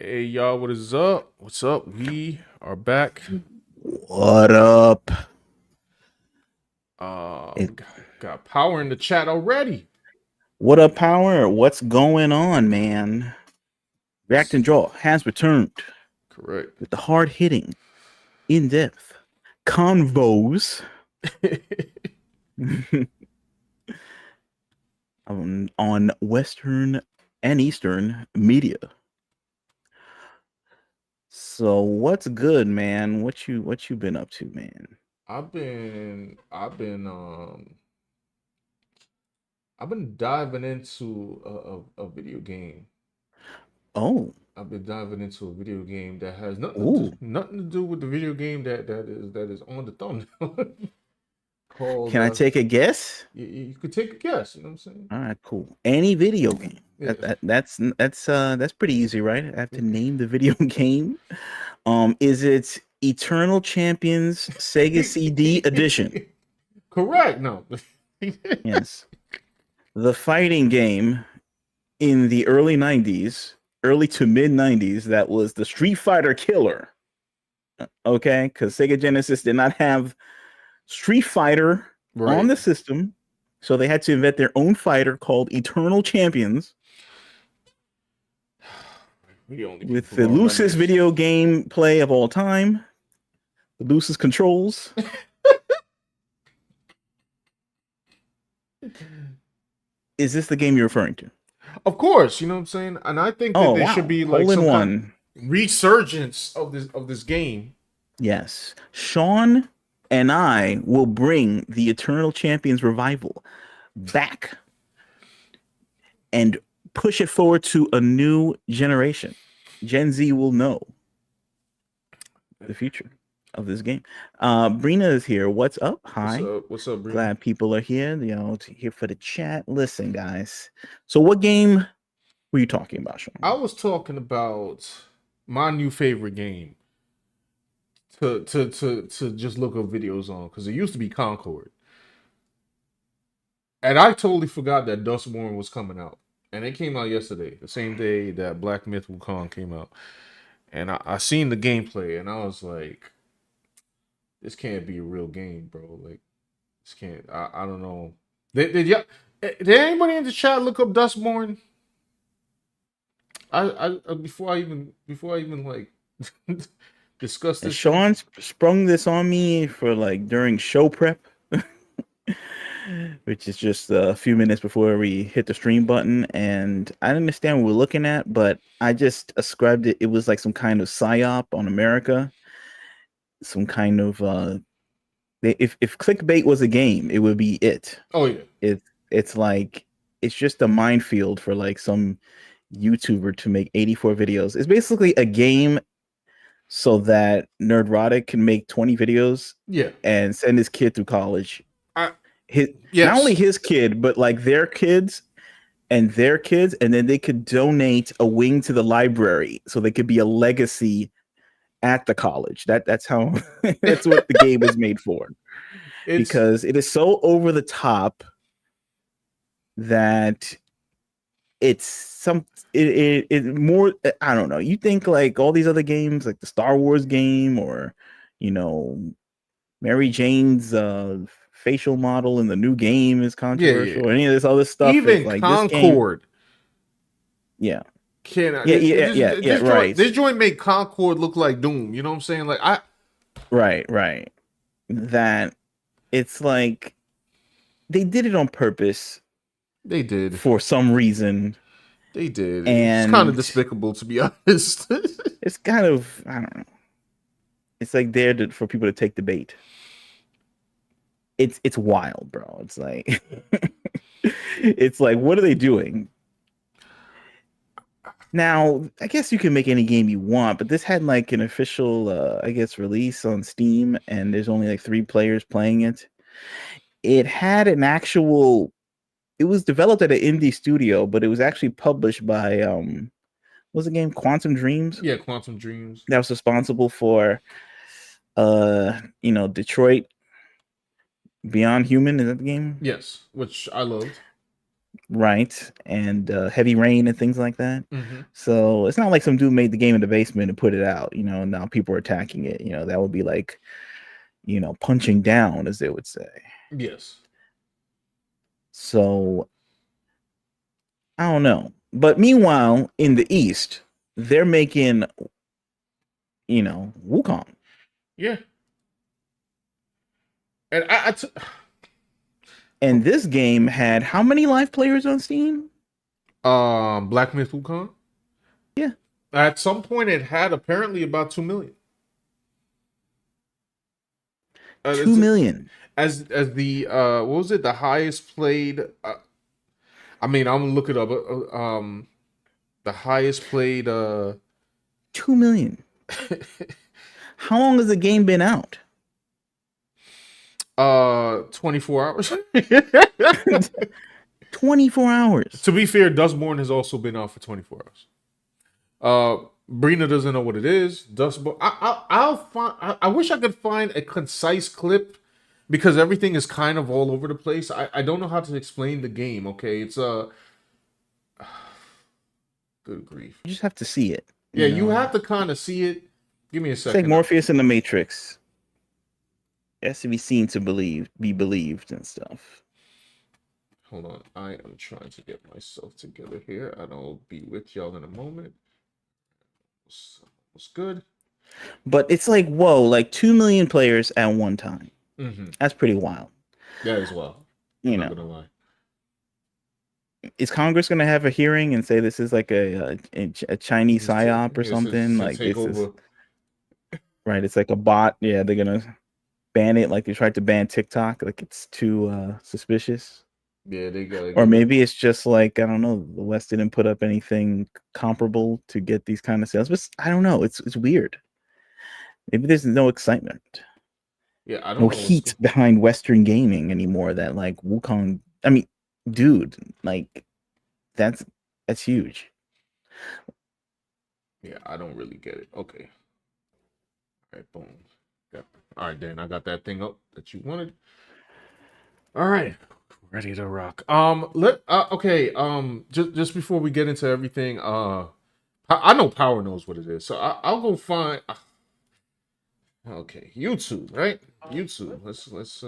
Hey y'all, what is up? What's up? We are back. What up? We got power in the chat already. What up, Power? What's going on, man? React and Draw has returned Correct. with the hard hitting, in depth convos on Western and Eastern media. So what's good, man? What you been up to, man? I've been diving into a video game. Oh, I've been diving into a video game that has ooh. nothing to do with the video game that is on the thumbnail. Called Can I take a guess? you could take a guess. You know what I'm saying? All right, cool. Any video game. Yeah. That's pretty easy, right? I have to name the video game. Is it Eternal Champions Sega CD Edition? Correct. No. Yes. The fighting game in the early 90s, early to mid 90s, that was the Street Fighter killer. Okay, because Sega Genesis did not have Street Fighter on Right. the system, so they had to invent their own fighter called Eternal Champions We the only with people the gonna remember loosest this. video game play of all time, the loosest controls. Is this the game you're referring to? Of course, you know what I'm saying? And I think that Oh there should wow, be like hole in some kind one. of resurgence of this game. Yes, Sean and I will bring the Eternal Champions revival back and push it forward to a new generation. Gen Z will know the future of this game. Brina is here. What's up? What's Hi. up? What's up, Brina? Glad people are here. Here for the chat. Listen, guys. So, what game were you talking about, I Sean? was talking about my new favorite game to just look up videos on because it used to be Concord. And I totally forgot that Dustborn was coming out. And it came out yesterday, the same day that Black Myth Wukong came out. And I seen the gameplay and I was like, this can't be a real game, bro. Like, this can't. I don't know. Did anybody in the chat look up Dustborn? Before I even like discuss And this shit. Sean sprung this on me for like during show prep, which is just a few minutes before we hit the stream button. And I didn't understand what we're looking at, but I just ascribed it. It was like some kind of psyop on America, some kind of if clickbait was a game, it would be it. Oh yeah, It's like it's just a minefield for like some YouTuber to make 84 videos. It's basically a game so that Nerdrotic can make 20 videos yeah. and send his kid through college. I His, not only yes. his kid, but like their kids, and then they could donate a wing to the library so they could be a legacy at the college. That's how that's what the game is made for. It's Because it is so over the top that it's some it more I don't know. You think like all these other games, like the Star Wars game, or you know, Mary Jane's facial model in the new game is yeah, yeah. controversial. Or any of this other stuff is Even like this game. Concord Yeah, can yeah, yeah, yeah, yeah. this Right, joint made Concord look like Doom. You know what I'm saying? Like I right. That it's like they did it on purpose they did. for some reason, They did. It's kind of and despicable to be honest. it's kind of I don't know. It's like there for people to take the bait. It's wild, bro. It's like it's like what are they doing? Now, I guess you can make any game you want, but this had like an official I guess release on Steam and there's only like 3 players playing it. It had an actual it was developed at an indie studio, but it was actually published by what was the game Quantum Dreams Yeah, Quantum Dreams. that was responsible for Detroit Beyond Human. Is that the game? Yes, which I loved. right? And Heavy Rain and things like that. Mm-hmm. So it's not like some dude made the game in the basement and put it out, and now people are attacking it. That would be like, punching down, as they would say. Yes. So I don't know. But meanwhile, in the East, they're making, Wukong. Yeah. And And this game had how many live players on Steam? Black Myth Wukong. Yeah, At some point, it had apparently about 2 million. 2 It's, million. as the what was it? The highest played. I mean, I'm gonna look it up. The highest played. 2 million. How long has the game been out? 24 hours. 24 hours. To be fair, Dustborn has also been out for 24 hours. Brina doesn't know what it is. Dustborn. I'll find. I wish I could find a concise clip because everything is kind of all over the place. I don't know how to explain the game. Okay, it's good grief. You just have to see it. Yeah, you have to kind of see it. Give me a It's like second. Morpheus in the Matrix. It has to be seen to be believed and stuff. Hold on. I am trying to get myself together here, and I'll be with y'all in a moment. What's good? But it's like, whoa, like 2 million players at one time. Mm-hmm. That's pretty wild. That as well. I'm You not know, gonna lie. is Congress going to have a hearing and say this is like a Chinese psyop or This is something? to Like take this is over. right. It's like a bot. Yeah, they're gonna ban it like they tried to ban TikTok. Like it's too suspicious. Yeah, they gotta Or give it. maybe it's just like, I don't know, the West didn't put up anything comparable to get these kind of sales. But I don't know. It's weird. Maybe there's no excitement, Yeah, I no don't know what's heat behind Western gaming anymore. That like Wukong. I mean, dude, like that's that's huge. Yeah, I don't really get it. Okay. All right, boom. Yeah. All right, Dan, I got that thing up that you wanted. All right. Ready to rock. Okay, just before we get into everything, I know Power knows what it is. So I'll go find okay, YouTube, right? YouTube. Let's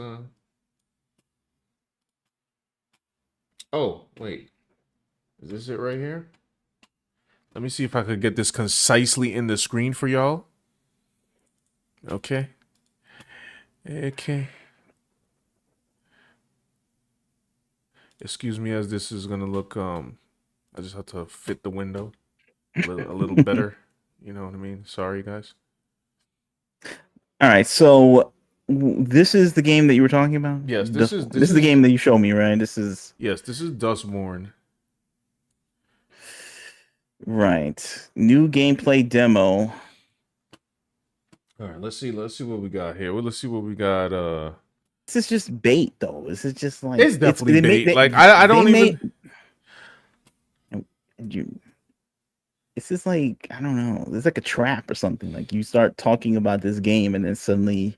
oh, wait. Is this it right here? Let me see if I could get this concisely in the screen for y'all. Okay. Okay. Excuse me as this is gonna look I just have to fit the window a little better. You know what I mean? Sorry guys. All right, so this is the game that you were talking about. Yes, Dustborn. This is the game that you showed me, right? This is yes, this is Dustborn. right. New gameplay demo. All right, let's see what we got here. Well, let's see what we got. This is just bait, though. This is just like It's it's definitely they made bait. they, Like I they don't made even you. It's just like, I don't know. It's like a trap or something. Like you start talking about this game, and then suddenly,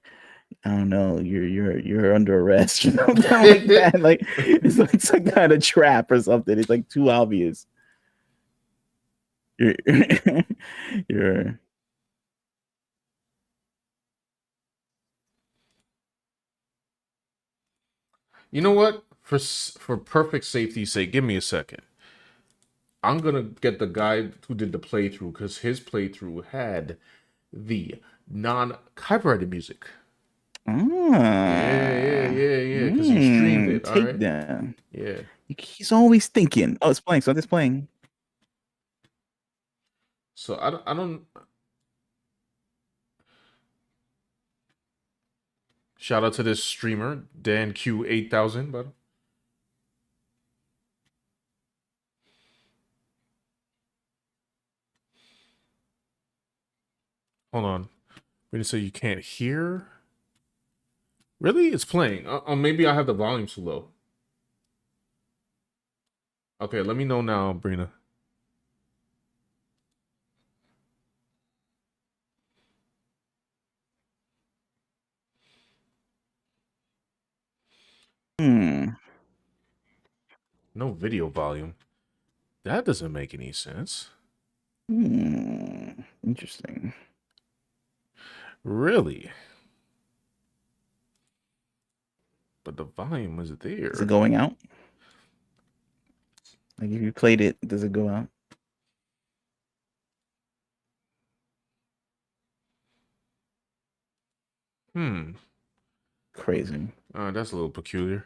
I don't know, you're under arrest or something like that. Like it's some kind of trap or something. It's like too obvious. You're you're You know what? For perfect safety's sake, give me a second. I'm gonna get the guy who did the playthrough because his playthrough had the non-copyrighted music. Yeah. Because he streamed it. All right. takedown. Yeah. He's always thinking. Oh, it's playing. So it's playing. So I don't. Shout out to this streamer Dan Q 8000. But hold on. We're gonna say you can't hear. Really? It's playing. Maybe I have the volume too low. Okay, let me know now, Brina. Hmm. No video volume. That doesn't make any sense. Interesting. Really? But the volume is there. Is it going out? Like if you played it, does it go out? Crazy. That's a little peculiar.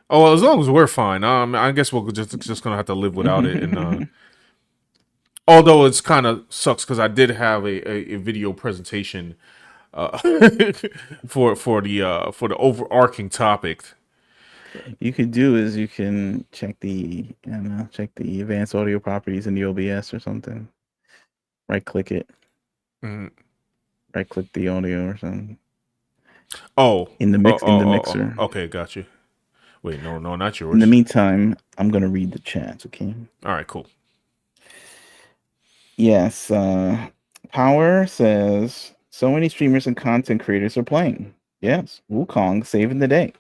Oh, well, as long as we're fine. I guess we're just gonna have to live without it. And although it's kind of sucks because I did have a video presentation for the overarching topic. You could do is you can check the advanced audio properties in the OBS or something. Right click it. Right click the audio or something. Oh, in the mixer. Okay, got you. Wait, no, not yours. In the meantime, I'm gonna read the chat. Okay. All right, cool. Yes. Power says so many streamers and content creators are playing. Yes, Wukong saving the day.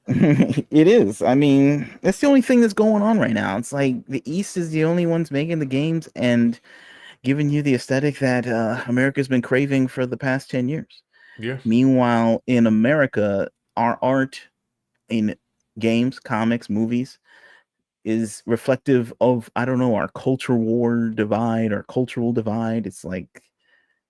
It is. I mean, that's the only thing that's going on right now. It's like the East is the only ones making the games and giving you the aesthetic that America's been craving for the past 10 years. Yeah. Meanwhile, in America, our art in games, comics, movies is reflective of, I don't know, our culture war divide, our cultural divide. It's like,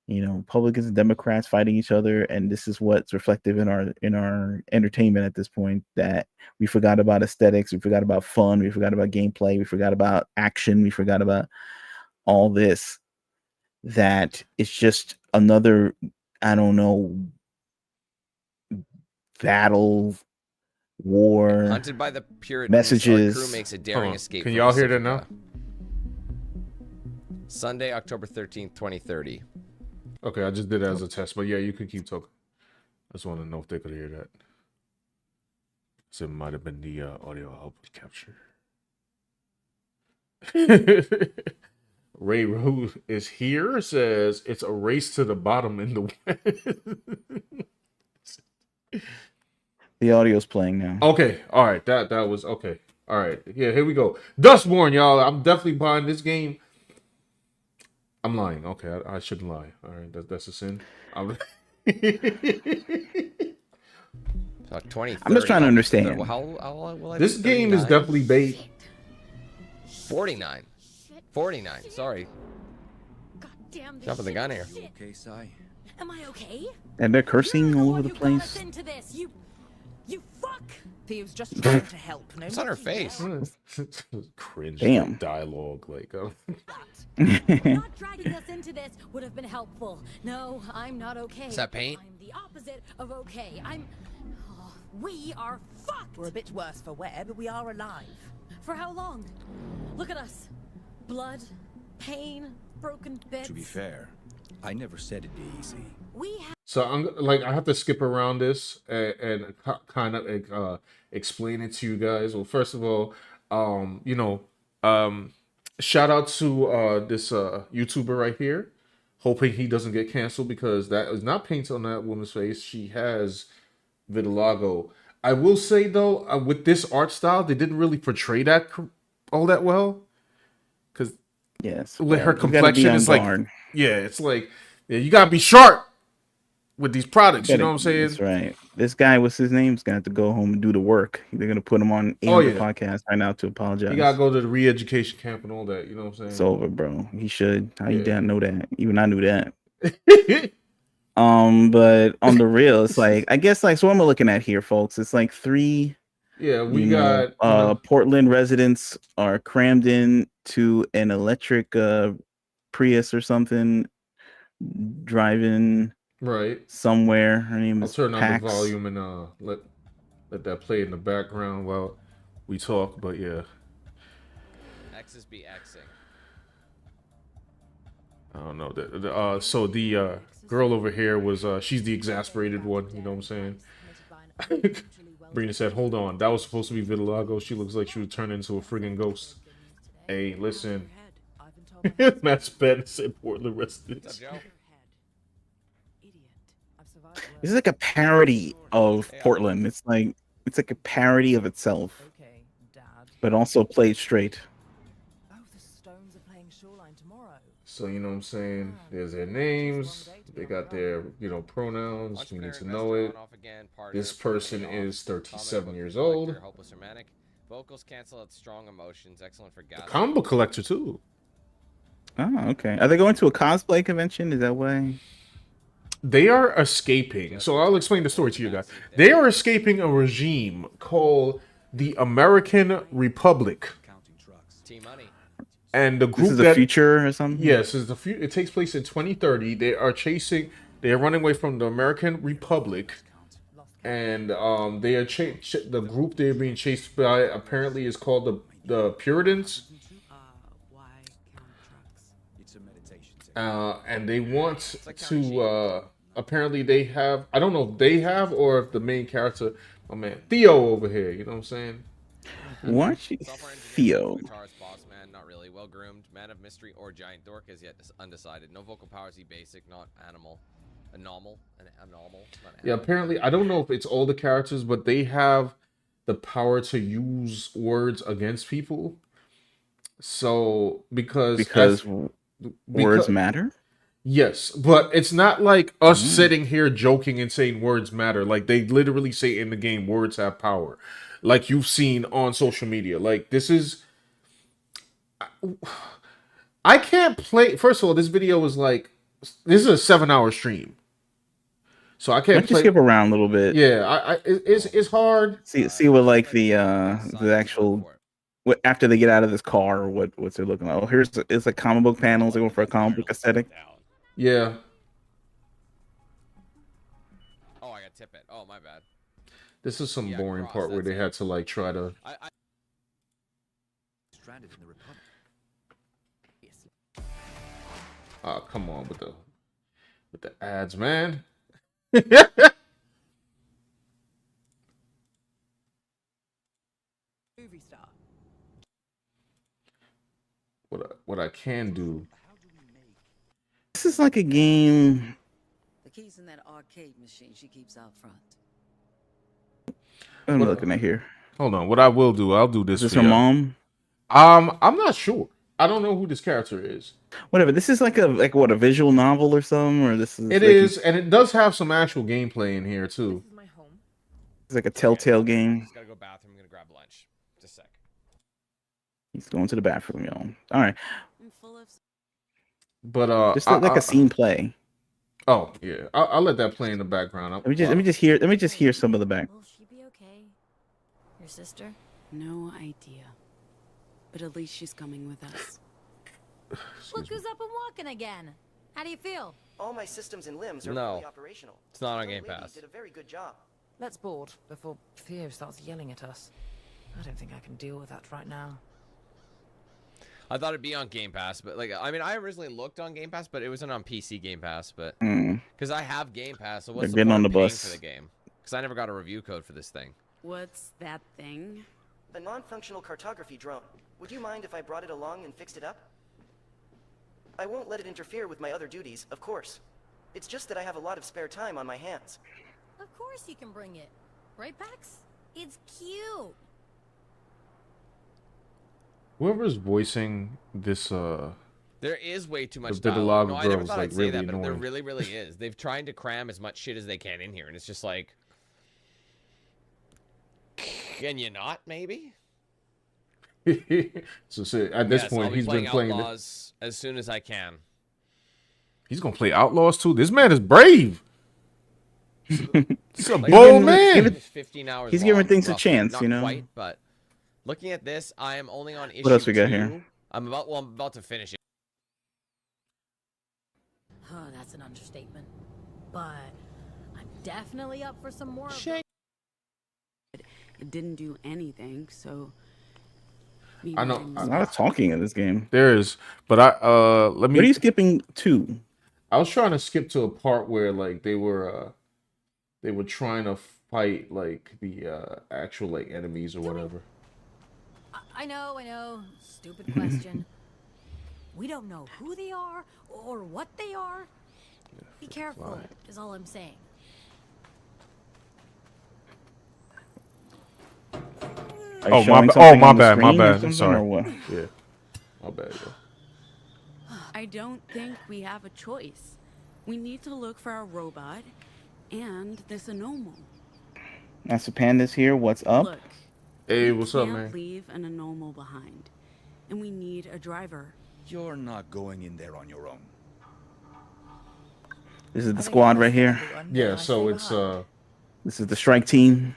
Republicans and Democrats fighting each other, and this is what's reflective in our entertainment at this point, that we forgot about aesthetics, we forgot about fun, we forgot about gameplay, we forgot about action, we forgot about all this. That it's just another, I don't know, battle, war, Hunted by the Puritans, messages. our crew makes a daring escape. Can from y'all hear that Pacifica. now? Sunday, October 13th, 2030. Okay, I just did it as a test, but yeah, you can keep talking. I just want to know if they could hear that. So it might have been the audio output capture. Ray, who is here, says it's a race to the bottom in the West. The audio's playing now. Okay, all right, that was okay. All right, yeah, here we go. Dustborn, y'all. I'm definitely buying this game. I'm lying. Okay, I shouldn't lie. All right, that's a sin. So 2030. I'm just trying to understand. Well, how will I this be game is 39? definitely bait. 49. 49. Sorry. God damn, Jumping the gun here. You okay, Sai? Am I okay? And they're cursing all over the You got us place. into this. You fuck. Thieves just trying to help. No It's on her face. Cringe. Damn. Dialogue, like. Not dragging us into this would have been helpful. No, I'm not okay. Is that paint? I'm the opposite of okay. We are fucked. We're a bit worse for wear, but we are alive. For how long? Look at us. Blood, pain, broken bits. To be fair, I never said it'd be easy. We have So I have to skip around this and kind of explain it to you guys. Well, first of all, shout out to this YouTuber right here. Hoping he doesn't get canceled because that is not paint on that woman's face. She has vitiligo. I will say though, with this art style, they didn't really portray that all that well. Because Yes, with her you gotta be complexion, on it's like, guard. yeah, it's like, yeah, you gotta be sharp with these products. You know what I'm saying? That's right. This guy, what's his name? Is gonna have to go home and do the work. They're gonna put him on the podcast right now to apologize. You gotta go to the re-education camp and all that. You know what I'm saying? It's over, bro. He should. How you didn't know that? Even I knew that. But on the real, it's like, I guess, like, so what am I looking at here, folks? It's like three. Yeah, we got Portland residents are crammed in to an electric Prius or something, driving right somewhere. Her name I'll is turn Pax. on the volume and let that play in the background while we talk. But yeah, X's be Xing. I don't know. So the girl over here was she's the exasperated one. You know what I'm saying? Brina said, "Hold on, that was supposed to be vitiligo. She looks like she would turn into a friggin' ghost." Hey, listen. Matt Spence said Portland residents. What's up, Joe? This is like a parody of Hey, Portland. It's like a parody of itself, Okay, Dad. but also played straight. Oh, the Stones are playing Shoreline tomorrow. So you know what I'm saying? Ah, There's their takes a long names. day to They be on the got run. their, pronouns. We need Entrepreneur, to know investor, it. on off again, partier, This friend of person the off, is commenter, 37 book years collector, old. hopeless romantic. Vocals cancel out strong emotions, excellent for The gas. comic book collector too. Oh, okay. Are they going to a cosplay convention? Is that why? They are escaping. So I'll explain the story to you guys. They are escaping a regime called the American Republic, Counting trucks. T Money. and the This group is the that future or something? yes is the it takes place in 2030. They are chasing. They are running away from the American Republic, and they are the group they're being chased by apparently is called the Puritans. Why count trucks? It's a meditation technique. And they want like counting sheep. to apparently they have, I don't know if they have or if the main character, my man Theo over here, you know what I'm saying? What? Software engineer, Theo. guitarist, boss man, not really. Well groomed, man of mystery, or giant dork is yet undecided. No vocal powers, he basic, not animal. Anomal, not animal. Yeah, apparently I don't know if it's all the characters, but they have the power to use words against people. So Because words matter? yes, but it's not like us sitting here joking and saying words matter. Like they literally say in the game, words have power. Like you've seen on social media. Like this is, I can't play. First of all, this video was like, this is a 7-hour stream, so I can't Let's just play. skip around a little bit. Yeah, it's hard. See what like the actual what after they get out of this car, what's it looking like? Oh, it's like comic book panels. They're going for a comic book aesthetic. Yeah, Oh, I got tip it. Oh, my bad. this is some Yeah, boring cross, part where that's they it. had to like try to. Stranded in the Republic. Oh, come on with the ads, man. Movie star. What I can do. This is like a game. The key's in that arcade machine she keeps out front. What am I What- looking at here? Hold on. What I will do, I'll do this. Is this for her y'all. mom? I'm not sure. I don't know who this character is. Whatever. This is like a visual novel or something, or this is It like is, and it does have some actual gameplay in here too. This is my home. It's like a Telltale game. Just gotta go bathroom. I'm gonna grab lunch. Just a sec. He's going to the bathroom, y'all. All right, I'm full of. But just like a scene play. Oh yeah, I'll let that play in the background. Let me just hear some of the back. Will she be okay? Your sister? No idea. But at least she's coming with us. Look who's up and walking again. How do you feel? All my systems and limbs are No. fully operational. It's not on Young Game lady Pass. did a very good job. Let's board before Theo starts yelling at us. I don't think I can deal with that right now. I thought it'd be on Game Pass, but like, I mean, I originally looked on Game Pass, but it wasn't on PC Game Pass. But because I have Game Pass, so what's They're the getting point on of the paying bus. for the game? Because I never got a review code for this thing. What's that thing? A non-functional cartography drone. Would you mind if I brought it along and fixed it up? I won't let it interfere with my other duties, of course. It's just that I have a lot of spare time on my hands. Of course you can bring it. Right, Pax? It's cute. Whoever's voicing this, There is way too much The dialogue. dialogue No, of I never girls, thought like, I'd say really that, but there annoying. really, really is. They've tried to cram as much shit as they can in here, and it's just like, can you not? Maybe. so at this Yes, point I'll be he's been playing. Outlaws as soon as I can. He's gonna play Outlaws too. This man is brave. He's a Like, bold give man. It's 15 hours. He's giving long, things a roughly. chance, Not you know? Quite, but looking at this, I am only on issue. else we got 2. here? I'm about to finish it. Oh, that's an understatement. But I'm definitely up for some more. of Shake. It didn't do anything, so. I know- maybe There's a lot of talking in this game. There is, but let What are me. you skipping to? I was trying to skip to a part where like they were trying to fight like the actual like enemies or whatever. I know. Stupid question. We don't know who they are or what they are. Be careful, is all I'm saying. Like Oh, showing my something on the bad, screen or I'm something, sorry. or what? Yeah, my bad, yo. I don't think we have a choice. We need to look for our robot and this anomal. Master Panda's here. What's up? Look, Hey, we what's up, can't man? leave an anomal behind, and we need a driver. You're not going in there on your own. This is the I think squad I right see here. everyone, but Yeah, I so stay it's behind. This is the strike team.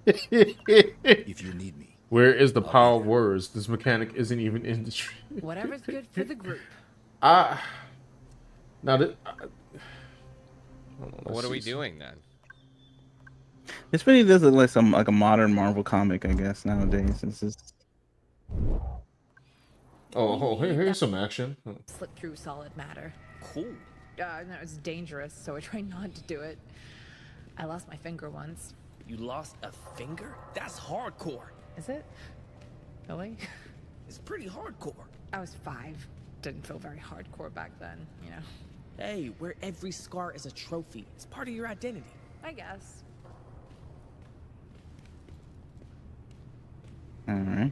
If you need me, where is the I'll be power of there. words? This mechanic isn't even in the tree. Whatever's good for the group. I now that What are we doing then? This really does look like some like a modern Marvel comic, I guess nowadays. It's just here's some action. Slip through solid matter. Cool. No, it's dangerous, so I try not to do it. I lost my finger once. You lost a finger? That's hardcore. Is it? Really? It's pretty hardcore. I was 5. Didn't feel very hardcore back then, you know. Hey, where every scar is a trophy. It's part of your identity. I guess. all right.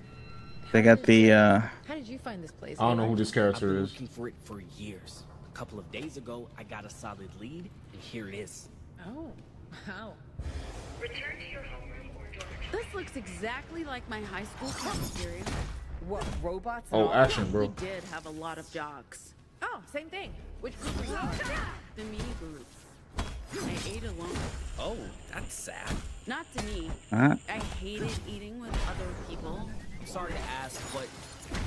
They got the How did you find this place? I don't know who Levi? this I've character been is. looking for it for years. A couple of days ago, I got a solid lead, and here it is. Oh, wow. This looks exactly like my high school cafeteria. What, robots and Oh, all? action, We bro. did have a lot of dogs. Oh, same thing. Which group were you in? The mini groups. I ate alone. Oh, that's sad. Not to me. uh, I hated eating with other people. I'm sorry to ask, but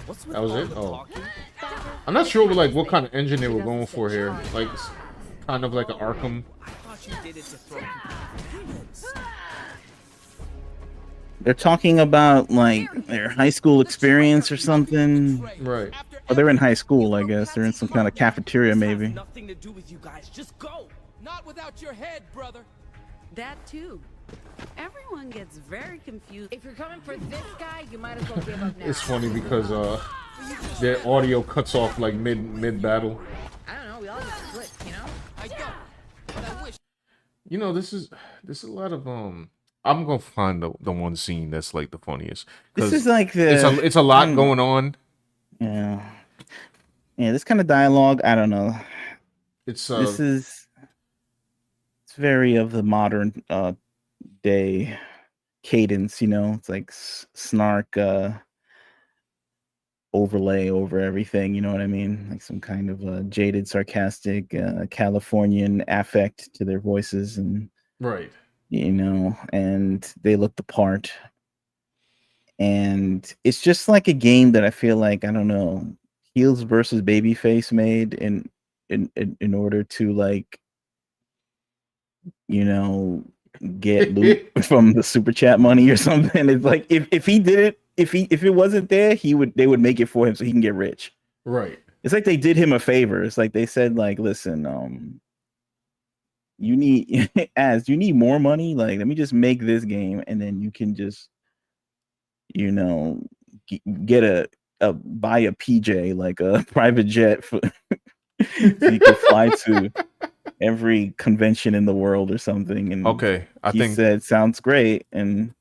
what's with That was all it? the Oh. talking? I'm not sure like what kind of engine they were going for here. Like kind of like an Arkham. I thought you did it to throw people off humans. they're talking about like their high school experience or something. Right. Or they're in high school, I guess. They're in some kind of cafeteria, This has maybe. nothing to do with you guys. Just go. Not without your head, brother. That too. Everyone gets very confused. If you're coming for this guy, you might as well give up now. It's funny because their audio cuts off like mid battle. I don't know. We all just split, you know? I don't. But I wish. You know, this is a lot of I'm gonna find the one scene that's like the funniest. This 'Cause is like the it's a lot going on. yeah. Yeah, this kind of dialogue, I don't know. It's This is it's very of the modern day cadence, you know. It's like snark overlay over everything, you know what I mean? Like some kind of jaded, sarcastic Californian affect to their voices, and right. you know, and they look the part. And it's just like a game that I feel like, I don't know, heels versus babyface made in order to, like, you know, get loot from the super chat money or something. It's like if he did it, if it wasn't there, they would make it for him so he can get rich. Right. It's like they did him a favor. It's like they said, like, listen, you need as you need more money, like, let me just make this game and then you can just, you know, get a buy a PJ, like a private jet for so you can fly to every convention in the world or something. And Okay, I he think said sounds great, and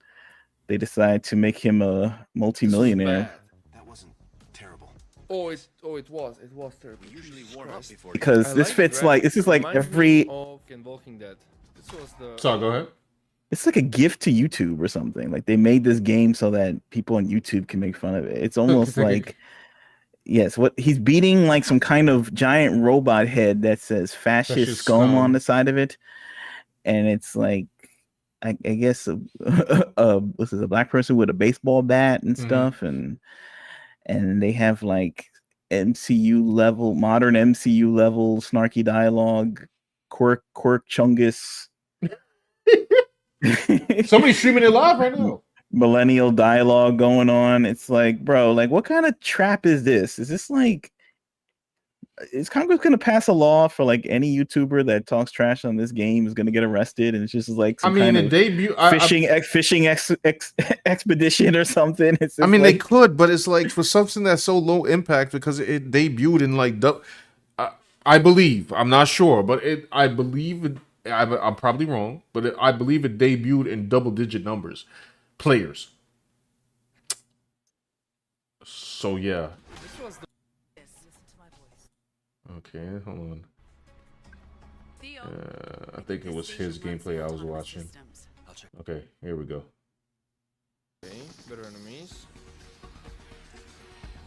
they decided to make him a multimillionaire That wasn't terrible. Oh, it was terrible. We usually warm up before. because this fits like this is like every In Walking Dead. This was the. so. Go ahead. it's like a gift to YouTube or something. Like they made this game so that people on YouTube can make fun of it. It's almost like yes, what he's beating like some kind of giant robot head that says fascist Fascist scum on scum. the side of it, and it's like I guess this is a black person with a baseball bat and stuff, and they have like MCU level, modern MCU level snarky dialogue, quirk chungus. Somebody's streaming it live right now. Millennial dialogue going on. It's like, bro, like what kind of trap is this? Is this like, is Congress gonna pass a law for like any YouTuber that talks trash on this game is gonna get arrested? And it's just like some kind of debut fishing expedition or something. It's I just mean, they like, could, but it's like for something that's so low impact because it debuted in like I believe, I'm not sure, but I believe it. I'm probably wrong, but I believe it debuted in double-digit numbers, players. So yeah. This was the Okay, hold on. Theo, I think it was his gameplay I was watching. Okay, here we go. okay, better enemies.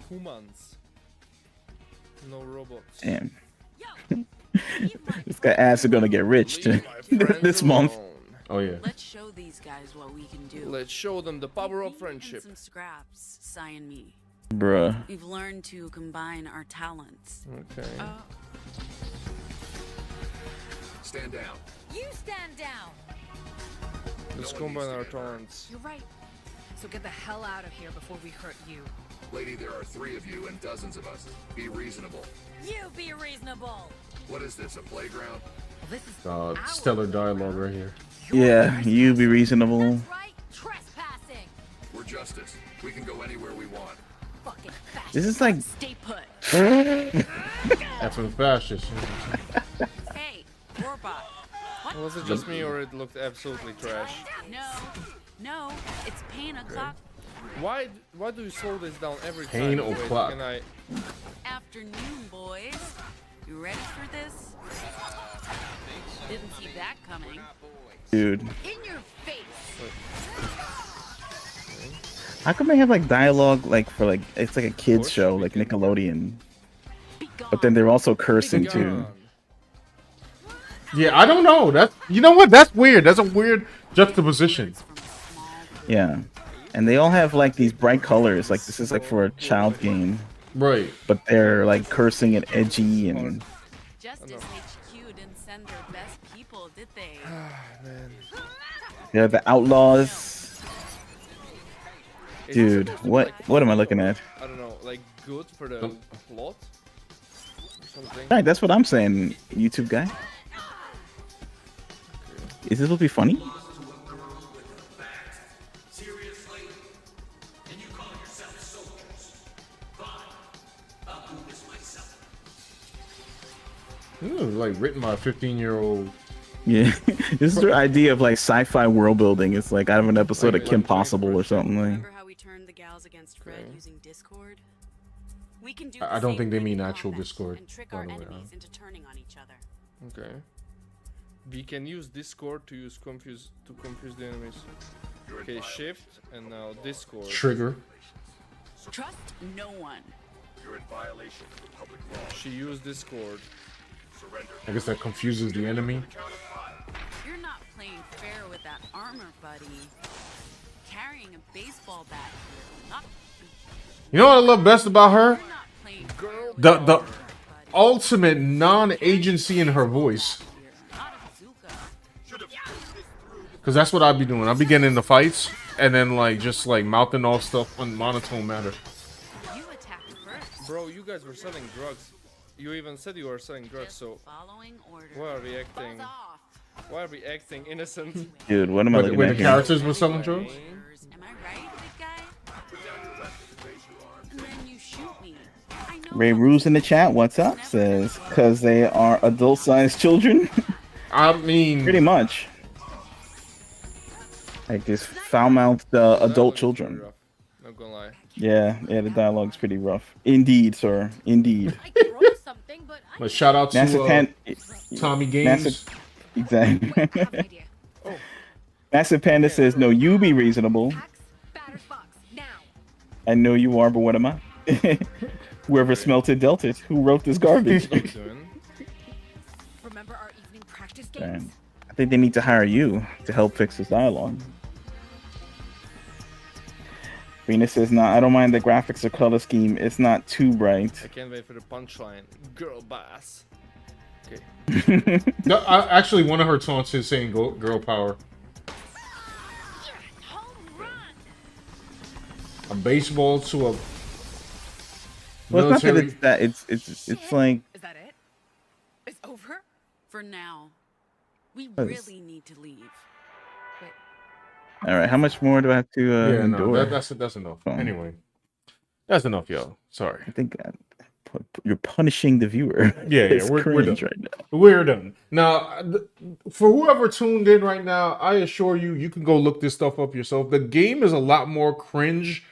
Humans. No robots. Damn. This guy ass are gonna get rich Leave my friends this month. alone. Oh yeah. let's show these guys what we can do. Let's show them the power of And friendship. some scraps, Sai and me. Bruh. We've learned to combine our talents. Okay. Stand down. You stand down. Let's combine our talents. You're right. So get the hell out of here before we hurt you. Lady, there are 3 of you and dozens of us. Be reasonable. You be reasonable. What is this, a playground? This is Stellar dialogue right here. Yeah, you be reasonable. That's right. Trespassing. We're justice. We can go anywhere we want. Fucking fascist. This is like Stay put. That's for the fascists. Hey, Warbot. What? Was it just me or it looked absolutely trash? No, it's pain o'clock. Why do you slow this down every Pain time? o'clock. Can I? Afternoon, boys. You ready for this? Didn't see that coming. dude. In your face. How come they have like dialogue like for like it's like a kids show like Nickelodeon, but then they're also cursing too. Yeah, I don't know. That's, you know what? That's weird. That's a weird juxtaposition. Yeah, and they all have like these bright colors. Like this is like for a child game, right? But they're like cursing and edgy and. Justice HQ didn't send their best people, did they? Man. They're the outlaws. Dude, what am I looking at? I don't know, like good for the plot? Or something? Right, that's what I'm saying, YouTube guy. Is this supposed to be funny? Ooh, like written by a 15-year-old. Yeah, this is their idea of like sci-fi world building. It's like out of an episode of Kim Possible or something like. Remember how we turned the gals against Fred using Discord? We can do I don't think they mean actual Discord. and trick by our the way, enemies into turning on each other. Okay. We can use Discord to confuse the enemies. Okay, shift and now Discord. Trigger. Trust no one. You're in violation of the public law. She used Discord. Surrender. I guess that confuses the enemy. You're not playing fair with that armor, buddy. Carrying a baseball bat here. Not You know what I love best about her? not playing fair with The ultimate non-agency in her voice. not a bazooka. Because that's what I'd be doing. I'd be getting into fights and then like just like mouthing off stuff in monotone manner. You attacked first. Bro, you guys were selling drugs. You even said you were selling drugs, so Following order. why are we acting? Why are we acting innocent? Dude, what am I looking When at the here? characters were selling drugs? Am I right, big guy? And then you shoot me. I know Ray Ruse in the chat, what's up? Says, because they are adult-sized children. I mean, pretty much. Like this foul-mouthed adult children. Not gonna lie. Yeah, the dialogue's pretty rough. Indeed, sir. Indeed. But shout out to Tommy Games. Exactly. Massive Panda says, no, you be reasonable. I know you are, but what am I? Whoever smelted dealt it. Who wrote this garbage? Remember our evening practice Damn. games? I think they need to hire you to help fix this dialogue. Venus says, nah, I don't mind the graphics or color scheme. It's not too bright. I can't wait for the punchline. Girl boss. Okay. No, actually, one of her taunts is saying "girl power." A baseball to a Well, it's not that military. it's that. It's like. Is that it? It's over? For now. We Yes. really need to leave. Wait. All right, how much more do I have to Yeah, endure? no, that's enough. Anyway, that's enough, yo. Sorry. I think you're punishing the viewer. Yeah, It's we're done. cringe right now. We're done. Now, for whoever tuned in right now, I assure you, you can go look this stuff up yourself. The game is a lot more cringe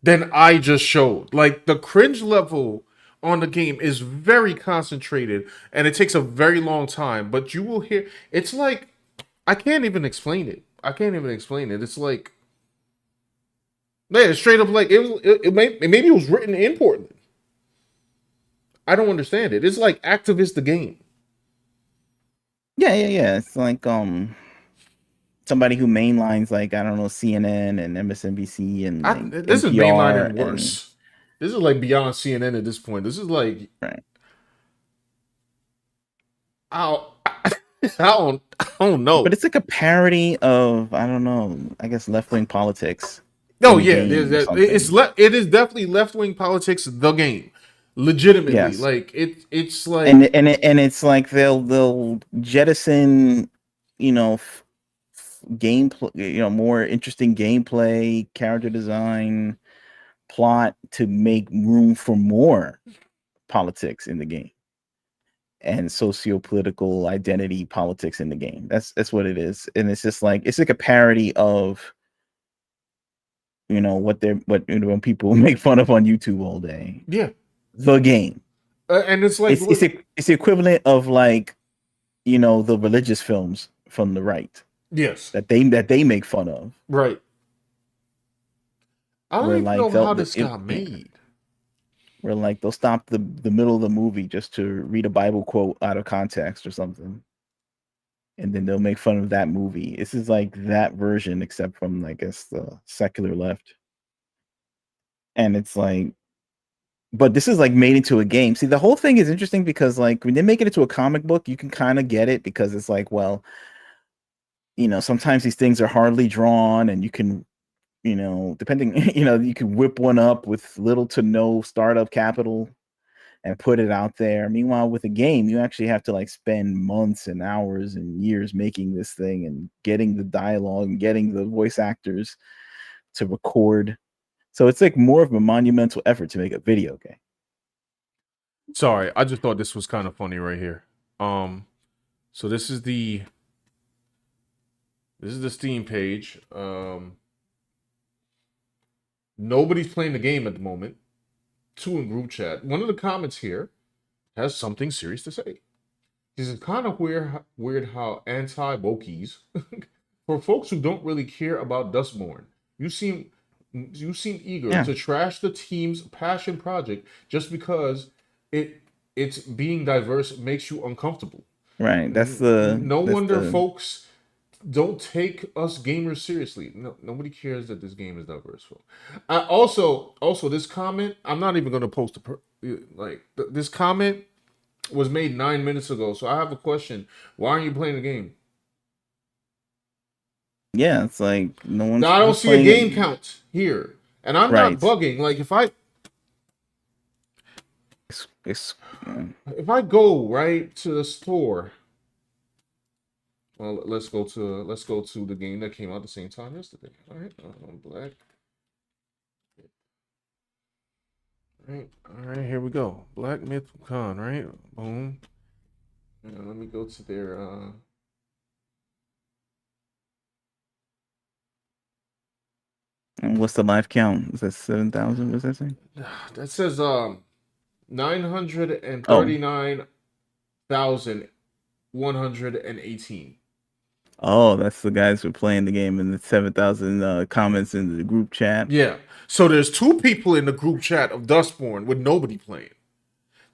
than I just showed. Like the cringe level on the game is very concentrated and it takes a very long time, but you will hear it's like I can't even explain it. I can't even explain it. It's like yeah, it's straight up like maybe it was written in Portland. I don't understand it. It's like Activist the game. Yeah. It's like somebody who mainlines like I don't know CNN and MSNBC and like This is NPR mainlining and worse. This is like beyond CNN at this point. This is like right. I I don't know. But it's like a parody of I don't know. I guess left wing politics. No, in the yeah, game or it is definitely left wing politics. The game, legitimately, Yes. like it's like and it's like they'll jettison, you know, gameplay, you know, more interesting gameplay, character design, plot to make room for more politics in the game and socio-political identity politics in the game. That's what it is, and it's just like it's like a parody of you know what when people make fun of on YouTube all day. yeah, The game, and it's like it's the equivalent of like you know the religious films from the right yes, that they make fun of. right. I don't Where even like know how this got made. Where like they'll stop the middle of the movie just to read a Bible quote out of context or something, and then they'll make fun of that movie. This is like that version, except from I guess the secular left. And it's like, but this is like made into a game. See, the whole thing is interesting because like when they make it into a comic book, you can kind of get it because it's like, well, you know, sometimes these things are hardly drawn, and you can you know, depending, you know, you can whip one up with little to no startup capital and put it out there. Meanwhile, with a game, you actually have to like spend months and hours and years making this thing and getting the dialogue and getting the voice actors to record. So it's like more of a monumental effort to make a video game. Sorry, I just thought this was kind of funny right here. So this is the Steam page. Nobody's playing the game at the moment. 2 in group chat. One of the comments here has something serious to say. This is kind of weird how anti-wokies, for folks who don't really care about Dustborn, you seem eager to trash the team's passion project just because it's being diverse makes you uncomfortable. Right. That's the folks don't take us gamers seriously. No, nobody cares that this game is diverse. Also, this comment, I'm not even going to post this comment was made 9 minutes ago. So I have a question. Why aren't you playing the game? Yeah, it's like no one's. Now, I don't see a game count here, and I'm not bugging. Like if I go right to the store. Well, let's go to the game that came out at the same time yesterday. All right, Black. All right, here we go. Black Myth Wukong, right? Boom. And let me go to their. And what's the live count? Is that 7,000? What's that saying? That says 939,118. Oh, that's the guys who are playing the game and the 7,000 comments in the group chat. Yeah. So there's 2 people in the group chat of Dustborn with nobody playing.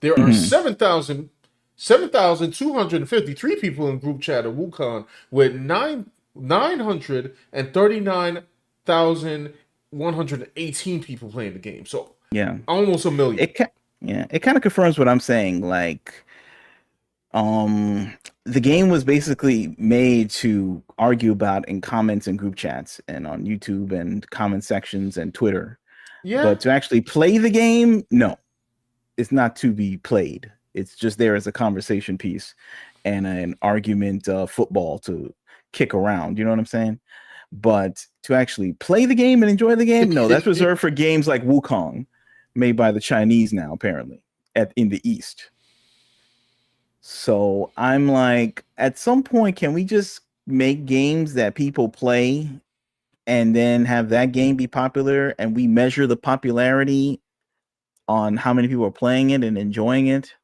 There are 7,253 people in group chat of Wukong with 939,118 people playing the game. So yeah, almost a million. It kind of confirms what I'm saying. Like, the game was basically made to argue about in comments and group chats and on YouTube and comment sections and Twitter. Yeah. But to actually play the game, no, it's not to be played. It's just there as a conversation piece and an argument football to kick around. You know what I'm saying? But to actually play the game and enjoy the game, no, that's reserved for games like Wukong, made by the Chinese now, apparently, in the East. So I'm like, at some point, can we just make games that people play and then have that game be popular, and we measure the popularity on how many people are playing it and enjoying it.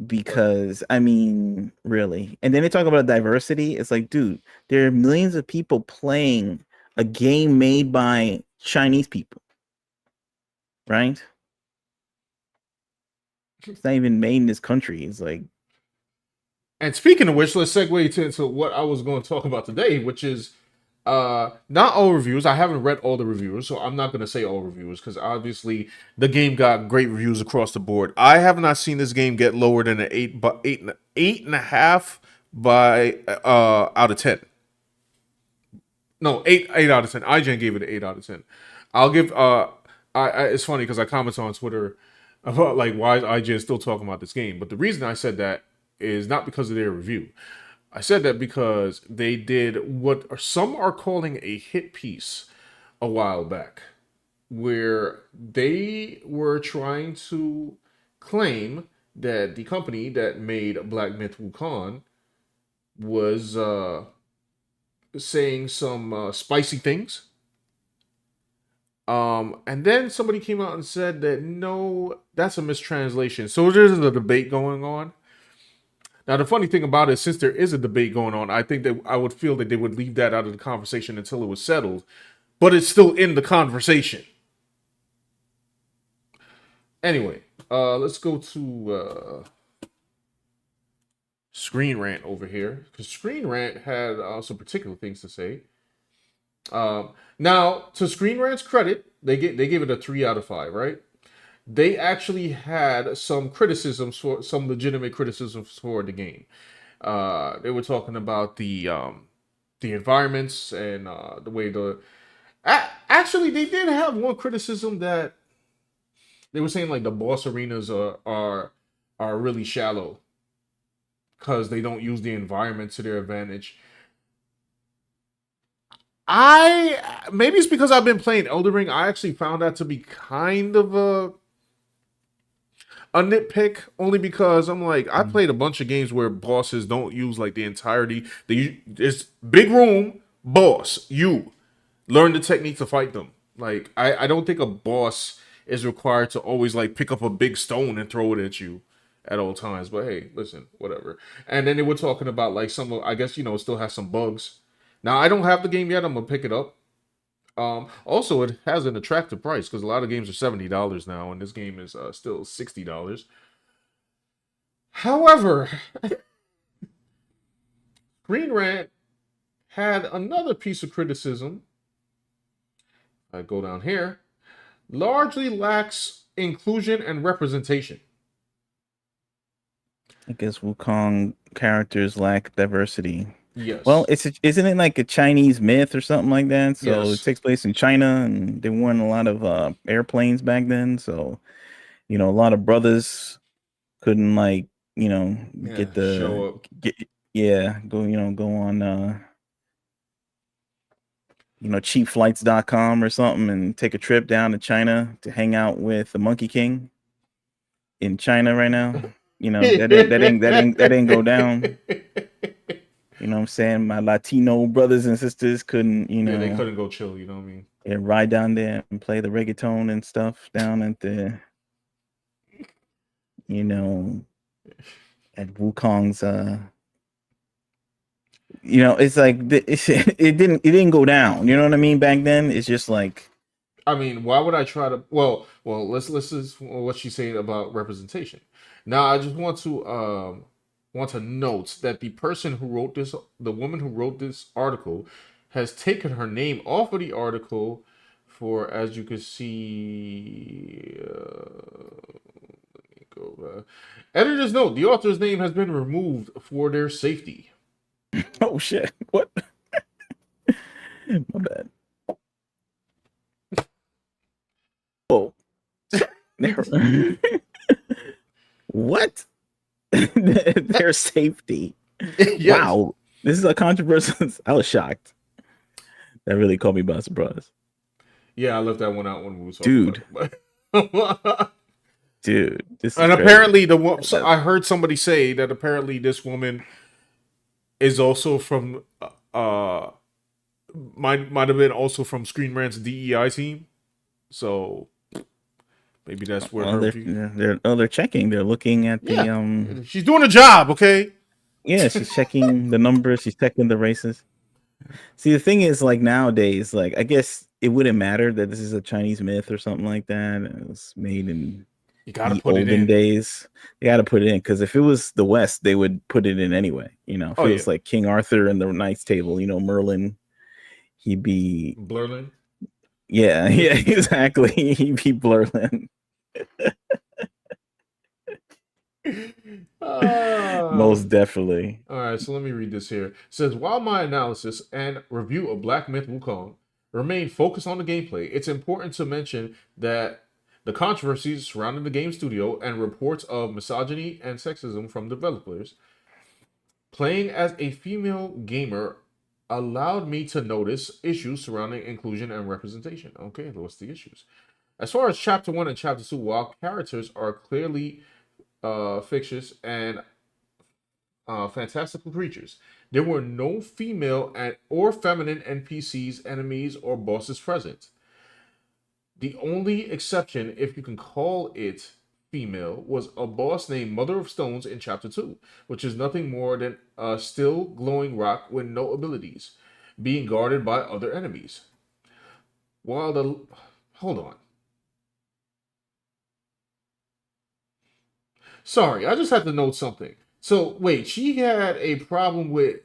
Because I mean, really. And then they talk about diversity. It's like, dude, there are millions of people playing a game made by Chinese people, right? It's not even made in this country. It's like, And speaking of which, let's segue into what I was going to talk about today, which is not all reviews. I haven't read all the reviews, so I'm not going to say all reviews because obviously the game got great reviews across the board. I have not seen this game get lower than an 8.5 by out of 10. No, 8 out of 10. IGN gave it an 8 out of 10. I'll give it's funny because I commented on Twitter about like why is IGN still talking about this game, but the reason I said that is not because of their review. I said that because they did what some are calling a hit piece a while back, where they were trying to claim that the company that made Black Myth Wukong was saying some spicy things. And then somebody came out and said that no, that's a mistranslation. So there's a debate going on. Now, the funny thing about it, since there is a debate going on, I think that I would feel that they would leave that out of the conversation until it was settled, but it's still in the conversation. Anyway, let's go to Screen Rant over here, because Screen Rant had some particular things to say. Now, to Screen Rant's credit, they gave it a 3 out of 5, right? They actually had some criticisms, for some legitimate criticisms for the game. They were talking about the environments and the way the actually they did have one criticism that they were saying like the boss arenas are really shallow because they don't use the environment to their advantage. Maybe it's because I've been playing Elden Ring. I actually found that to be kind of a nitpick, only because I'm like, I played a bunch of games where bosses don't use like the entirety. There's big room, boss, you learn the technique to fight them. Like I don't think a boss is required to always like pick up a big stone and throw it at you at all times. But hey, listen, whatever. And then they were talking about like some of, I guess, it still has some bugs. Now I don't have the game yet. I'm gonna pick it up. Also, it has an attractive price because a lot of games are $70 now, and this game is still $60. However, Green Rant had another piece of criticism. I go down here. Largely lacks inclusion and representation. I guess Wukong characters lack diversity. Yes. Well, isn't it like a Chinese myth or something like that? So Yes. it takes place in China, and there weren't a lot of airplanes back then. So, a lot of brothers couldn't get the show up. go on cheapflights.com or something and take a trip down to China to hang out with the Monkey King in China right now. That didn't go down. You know what I'm saying? My Latino brothers and sisters couldn't, they couldn't go chill, you know what I mean? And ride down there and play the reggaeton and stuff down at the, at Wukong's, it's like, it didn't go down. You know what I mean? Back then, it's just like, I mean, why would I try to? Well, let's listen to what she's saying about representation. Now, I just want to note that the person who wrote this, the woman who wrote this article, has taken her name off of the article for, as you can see, let me go. Editor's note: the author's name has been removed for their safety. Oh shit! What? My bad. Oh. What? Their safety. Yes. Wow. This is a controversial. I was shocked. That really caught me by surprise. Yeah, I left that one out when we were talking about it. Dude, this is and crazy. Apparently I heard somebody say that apparently this woman is also from might have been also from Screen Rant's DEI team. So maybe that's where Well, her they're checking. They're looking at the she's doing a job, okay? Yeah, she's checking the numbers. She's checking the races. See, the thing is, like nowadays, like I guess it wouldn't matter that this is a Chinese myth or something like that. It was made in You gotta the put it olden in. days. You got to put it in because if it was the West, they would put it in anyway. You know, if Oh, it was yeah. like King Arthur and the Knights Table, you know, Merlin, he'd be Blurlin. yeah, exactly. He'd be Blurlin. Most definitely. All right, so let me read this here. It says, while my analysis and review of Black Myth Wukong remain focused on the gameplay, it's important to mention that the controversies surrounding the game studio and reports of misogyny and sexism from developers playing as a female gamer allowed me to notice issues surrounding inclusion and representation. Okay, what's the issues? As far as Chapter 1 and Chapter 2, while characters are clearly fictitious and fantastical creatures, there were no female or feminine NPCs, enemies, or bosses present. The only exception, if you can call it female, was a boss named Mother of Stones in Chapter 2, which is nothing more than a still glowing rock with no abilities, being guarded by other enemies. While the. Hold on. Sorry, I just had to note something. So, wait, she had a problem with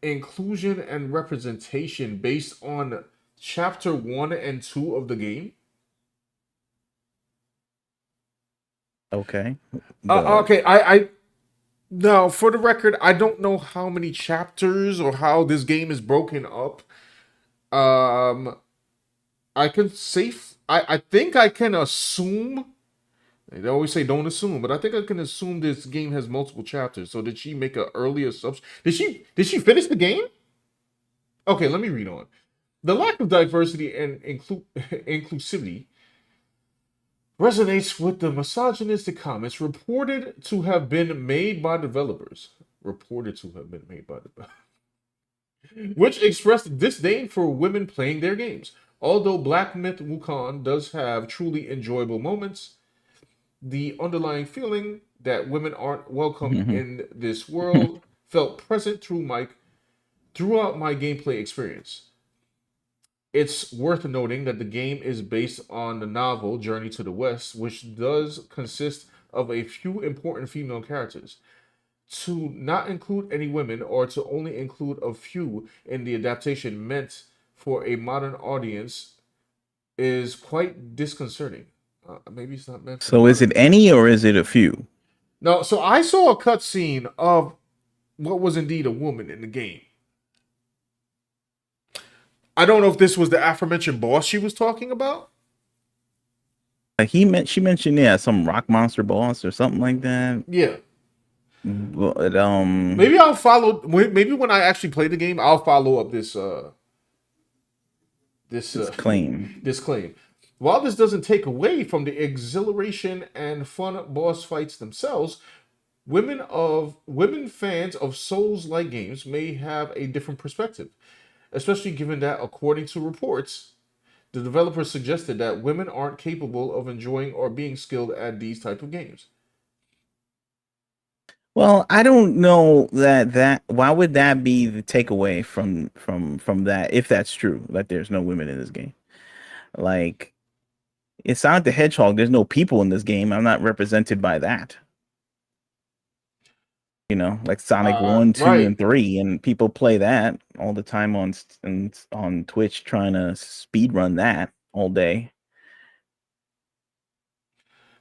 inclusion and representation based on chapter 1 and 2 of the game? Okay. Okay, I now for the record, I don't know how many chapters or how this game is broken up. I can I think I can assume. They always say don't assume, but I think I can assume this game has multiple chapters. So did she make an earlier sub? Did she finish the game? Okay, let me read on. The lack of diversity and inclusivity resonates with the misogynistic comments reported to have been made by developers. Reported to have been made by developers. Which expressed disdain for women playing their games. Although Black Myth Wukong does have truly enjoyable moments, the underlying feeling that women aren't welcome in this world felt present throughout my gameplay experience. It's worth noting that the game is based on the novel Journey to the West, which does consist of a few important female characters. To not include any women or to only include a few in the adaptation meant for a modern audience is quite disconcerting. Maybe it's not meant for So is it any or is it a few? No, so I saw a cutscene of what was indeed a woman in the game. I don't know if this was the aforementioned boss she was talking about. She mentioned some rock monster boss or something like that. Yeah. But maybe I'll follow. Maybe when I actually play the game, I'll follow up this claim. This claim. While this doesn't take away from the exhilaration and fun boss fights themselves, women fans of Souls-like games may have a different perspective, especially given that, according to reports, the developers suggested that women aren't capable of enjoying or being skilled at these type of games. Well, I don't know that why would that be the takeaway from that if that's true, that there's no women in this game. Like, it's Sonic the Hedgehog, there's no people in this game. I'm not represented by that. You know, like Sonic 1, 2, right. and 3, and people play that all the time on Twitch trying to speed run that all day.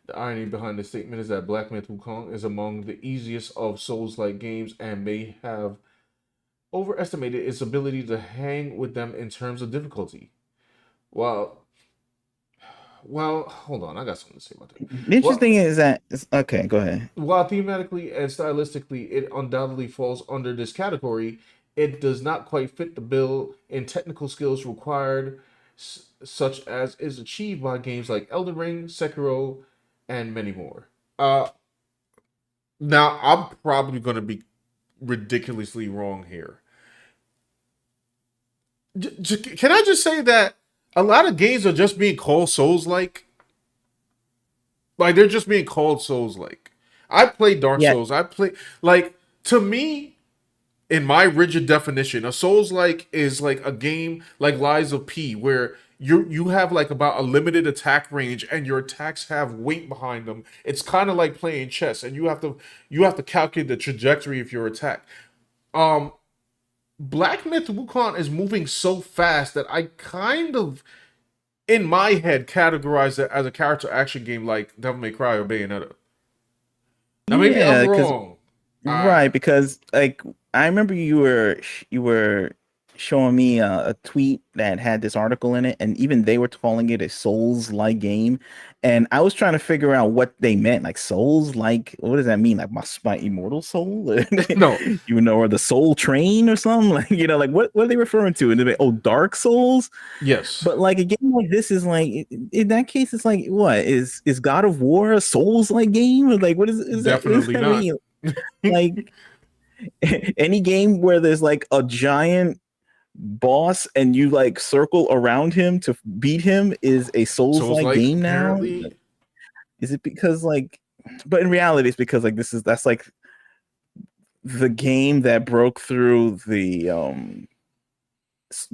The irony behind the statement is that Black Myth Wukong is among the easiest of Souls-like games and may have overestimated its ability to hang with them in terms of difficulty. Well, hold on. I got something to say about that. The interesting thing is that okay, go ahead. While thematically and stylistically it undoubtedly falls under this category, it does not quite fit the bill in technical skills required, such as is achieved by games like Elden Ring, Sekiro, and many more. Now I'm probably going to be ridiculously wrong here. Can I just say that a lot of games are just being called Souls-like? Like they're just being called Souls-like. I played Dark Yeah, Souls. I play like to me, in my rigid definition, a Souls-like is like a game like Lies of P, where you have like about a limited attack range and your attacks have weight behind them. It's kind of like playing chess, and you have to calculate the trajectory of your attack. Um, Black Myth Wukong is moving so fast that I kind of, in my head, categorize it as a character action game like Devil May Cry or Bayonetta. Now maybe I'm yeah, because wrong. right, because like I remember you were showing me a tweet that had this article in it, and even they were calling it a Souls-like game, and I was trying to figure out what they meant, like Souls-like. What does that mean? Like my immortal soul, No, or the Soul Train or something? Like like what are they referring to? And they're like, oh, Dark Souls. yes, But like a game like this is like in that case, it's like what is God of War a Souls-like game? Or like what does definitely that not. mean? Like any game where there's like a giant boss and you like circle around him to beat him is a Souls-like Souls-like game now? apparently. Is it because like but in reality it's because like that's like the game that broke through the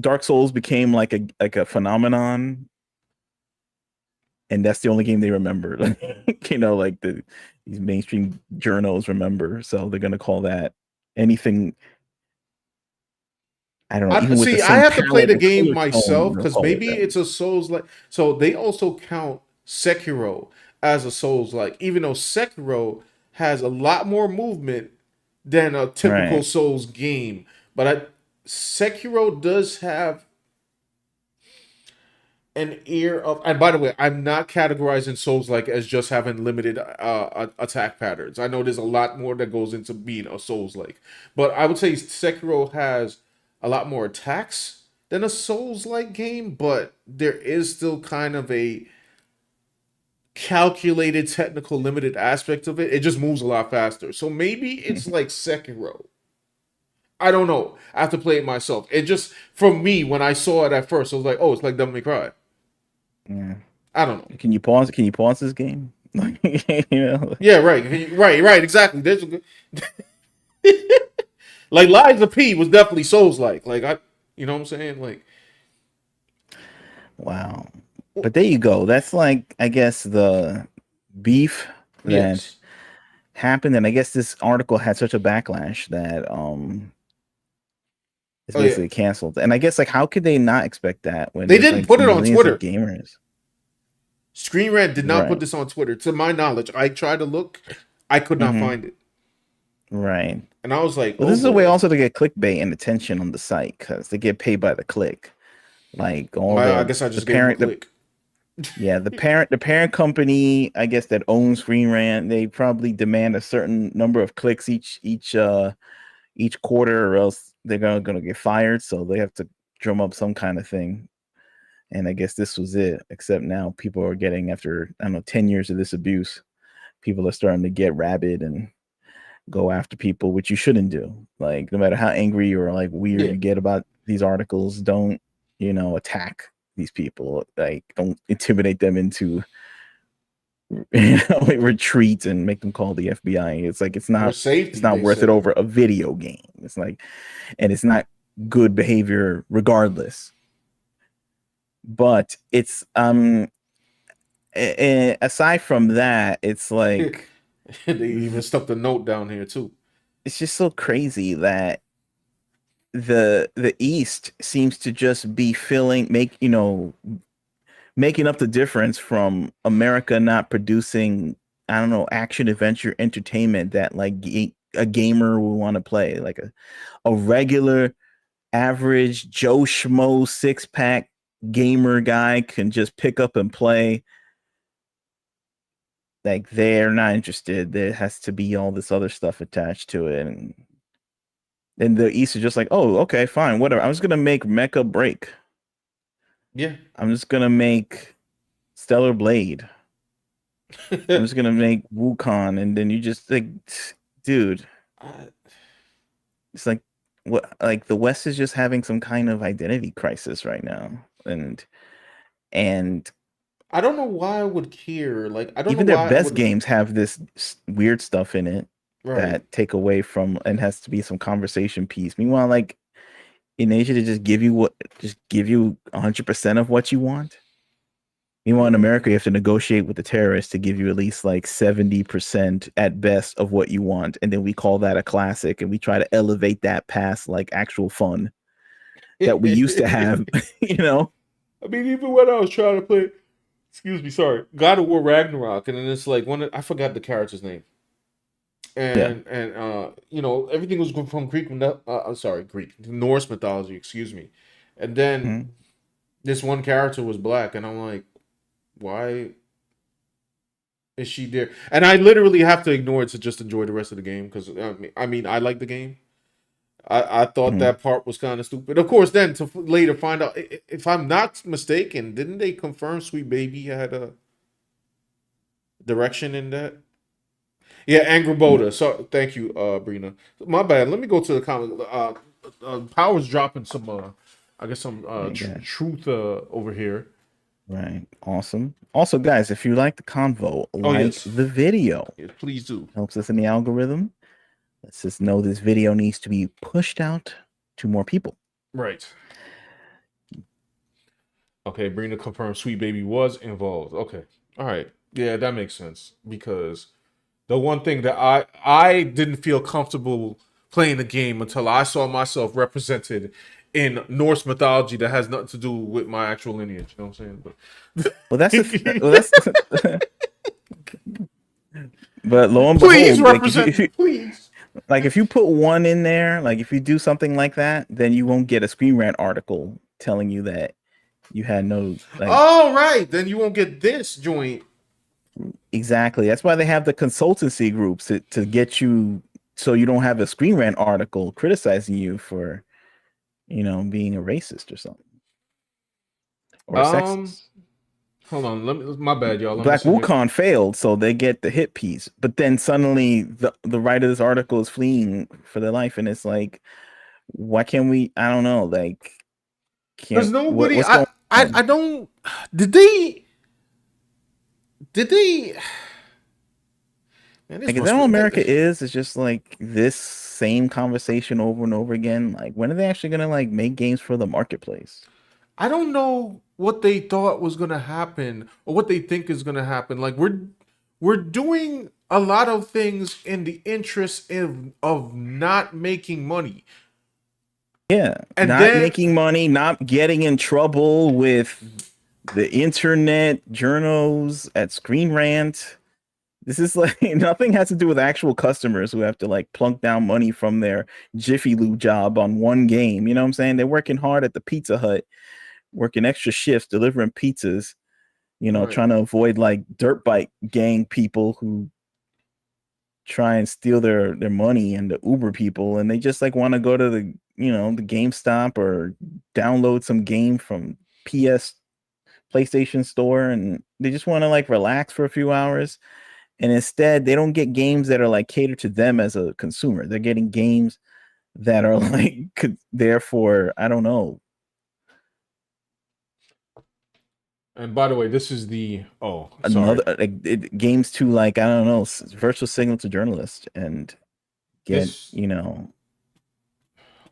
Dark Souls became like a phenomenon, and that's the only game they remember. Like, like these mainstream journals remember, so they're gonna call that anything. I don't know, I even with the see. I same have to play palette the and game color tone, myself they'll because call it maybe that. it's a Souls like. So they also count Sekiro as a Souls like, even though Sekiro has a lot more movement than a typical Right. Souls game. But Sekiro does have an ear of. And by the way, I'm not categorizing Souls like as just having limited attack patterns. I know there's a lot more that goes into being a Souls like, but I would say Sekiro has a lot more attacks than a Souls like game, but there is still kind of a calculated technical limited aspect of it. It just moves a lot faster. So maybe it's like Sekiro. I don't know. I have to play it myself. It just, from me, when I saw it at first, I was like, oh, it's like Devil May Cry. Yeah. I don't know. Can you pause? Can you pause this game? Yeah, right. Right. Exactly. There's a good, like Lies of P was definitely Souls like. You know what I'm saying? Like, Wow. But there you go. That's like I guess the beef that yes. happened, and I guess this article had such a backlash that it's Oh yeah. basically canceled. And I guess like how could they not expect that when They there's didn't like put it on millions of Twitter. gamers? Screen Rant did not put Right. this on Twitter. To my knowledge, I tried to look, I could not Mm-hmm. find it, Right. and I was like, Well, oh this is a way boy. also to get clickbait and attention on the site because they get paid by the click. Like all I guess I the just gave him a parent, click. the parent company, I guess that owns Screen Rant, they probably demand a certain number of clicks each quarter, or else they're gonna get fired. So they have to drum up some kind of thing. And I guess this was it. Except now people are getting after I don't know 10 years of this abuse, people are starting to get rabid and go after people, which you shouldn't do. Like no matter how angry or like weird Yeah. you get about these articles, don't attack these people. Like don't intimidate them into retreat and make them call the FBI. It's like it's Or not safety, they worth it said. over a video game. It's like, and it's not good behavior regardless. But it's aside from that, it's like They even stuck the note down here too. it's just so crazy that the East seems to just be making up the difference from America not producing, I don't know, action adventure entertainment that like a gamer will want to play, like a regular average Joe Schmo 6-pack gamer guy can just pick up and play. Like they're not interested. There has to be all this other stuff attached to it, and then the East is just like, oh, okay, fine, whatever. I'm just gonna make Mecha Break. Yeah. I'm just gonna make Stellar Blade. I'm just gonna make Wukong, and then you just like, dude. It's like what like the West is just having some kind of identity crisis right now, and I don't know why I would care. Like, I don't know even their why I best would. games have this weird stuff in it Right. that take away from and has to be some conversation piece. Meanwhile, like in Asia, to just give you 100% of what you want. Meanwhile, in America, you have to negotiate with the terrorists to give you at least like 70% at best of what you want, and then we call that a classic, and we try to elevate that past like actual fun that we used to have. You know. I mean, even when I was trying to play, excuse me, sorry, God of War Ragnarok, and then it's like I forgot the character's name, Yeah. and everything was from Greek, sorry, Greek Norse mythology, excuse me, and then Mhm. this one character was black, and I'm like, why is she there? And I literally have to ignore it to just enjoy the rest of the game because I like the game. I thought Mhm. that part was kind of stupid. Of course, then to later find out, if I'm not mistaken, didn't they confirm Sweet Baby had a direction in that? Yeah, Angraboda. So thank you, Brina. My bad. Let me go to the comment. Power's dropping some, I guess some Yeah. truth over here. Right. Awesome. Also, guys, if you like the convo, Oh like yes, the video. yes, please do. Helps us in the algorithm. Lets us know this video needs to be pushed out to more people. Right. Okay, Brina confirmed Sweet Baby was involved. Okay. All right. Yeah, that makes sense because the one thing that I didn't feel comfortable playing the game until I saw myself represented in Norse mythology that has nothing to do with my actual lineage. You know what I'm saying? Well, that's but lo and Please behold, like represent me, please. if you put one in there, like if you do something like that, then you won't get a Screen Rant article telling you that you had no like All right, then you won't get this joint. exactly. That's why they have the consultancy groups to get you so you don't have a Screen Rant article criticizing you for being a racist or something or a Um, sexist. hold on. My bad, y'all. Let me Black see. Wukong failed, so they get the hit piece. But then suddenly the writer of this article is fleeing for their life, and it's like, why can't we? I don't know. Like, Because can't nobody, what's going I on? don't. Did they? Did they? Man, this Like, is that must all be. America is? It's just like this same conversation over and over again. Like, when are they actually gonna like make games for the marketplace? I don't know what they thought was gonna happen or what they think is gonna happen. Like we're doing a lot of things in the interest of not making money. Yeah, And not then making money, not getting in trouble with the internet journals at Screen Rant. This is like nothing has to do with actual customers who have to like plunk down money from their Jiffy Lube job on one game. You know what I'm saying? They're working hard at the Pizza Hut, working extra shifts, delivering pizzas, right. trying to avoid like dirt bike gang people who try and steal their money and the Uber people. And they just like want to go to the GameStop or download some game from PS PlayStation Store and they just want to like relax for a few hours. And instead, they don't get games that are like catered to them as a consumer. They're getting games that are like therefore, I don't know. And by the way, this is the sorry. Another games to like I don't know virtual signal to journalists and get This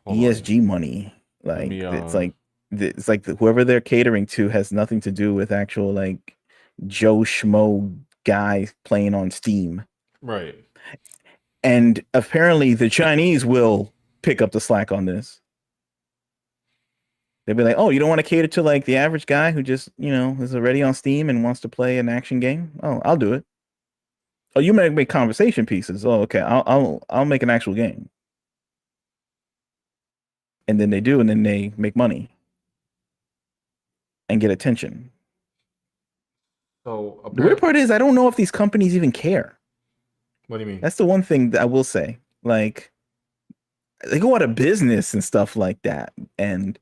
hold on. ESG money. Let Like me it's like whoever they're catering to has nothing to do with actual like Joe Schmo guy playing on Steam. right. And apparently the Chinese will pick up the slack on this. They'll be like, oh, you don't want to cater to like the average guy who just, is already on Steam and wants to play an action game? Oh, I'll do it. Oh, you make conversation pieces. Oh, okay. I'll make an actual game. And then they do, and then they make money and get attention. So The weird part is I don't know if these companies even care. What do you mean? That's the one thing that I will say. Like they go out of business and stuff like that. And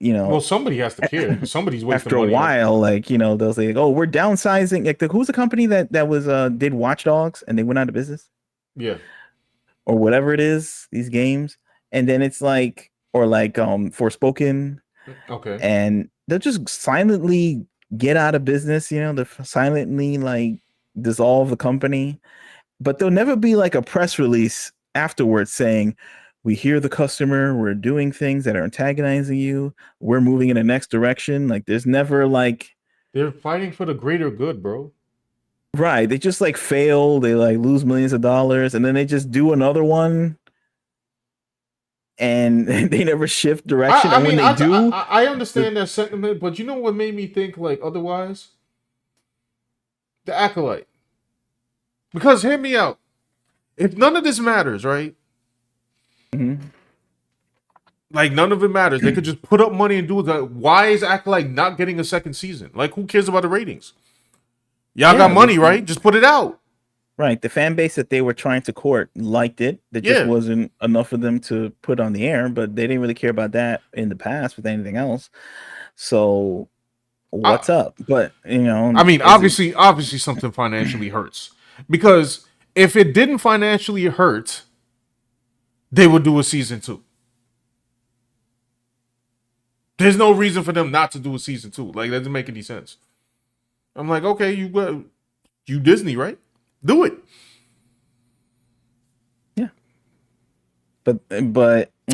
well, somebody has to care because somebody's wasting after a money. while, like they'll say, "Oh, we're downsizing." Like, who's the company that was did Watch Dogs and they went out of business? Yeah, or whatever it is. These games, and then it's like, or like Forspoken, Okay. and they'll just silently get out of business. They'll silently like dissolve the company, but there'll never be like a press release afterwards saying, "We hear the customer. We're doing things that are antagonizing you. We're moving in the next direction." Like, there's never like. They're fighting for the greater good, bro. Right. They just like fail. They like lose millions of dollars, and then they just do another one, and they never shift direction. I And when mean, they do, I understand that sentiment, but you know what made me think like otherwise? The Acolyte. Because hear me out. If none of this matters, right? Mhm. Like none of it matters. They could just put up money and do that. Why is Acolyte not getting a second season? Like, who cares about the ratings? Y'all got money, right? Just put it out. Right. The fan base that they were trying to court liked it. There just wasn't enough of them to put on the air, but they didn't really care about that in the past with anything else. So what's up? But I mean, obviously something financially hurts. Because if it didn't financially hurt, they would do a season 2. There's no reason for them not to do a season 2. Like, that doesn't make any sense. I'm like, okay, you Disney, right? Do it. Yeah. But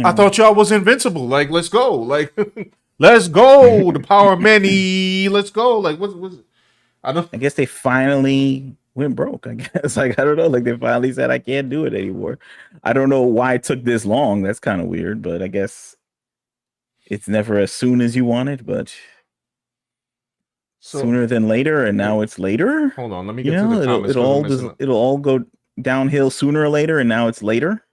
I thought y'all was invincible. Like, let's go. Like, let's go. The power of many. Let's go. Like, what's I guess they finally went broke. I guess like I don't know. Like they finally said I can't do it anymore. I don't know why it took this long. That's kind of weird, but I guess it's never as soon as you wanted, but sooner than later, and now it's later. Hold on, let me get to the comments. It'll all go downhill sooner or later, and now it's later.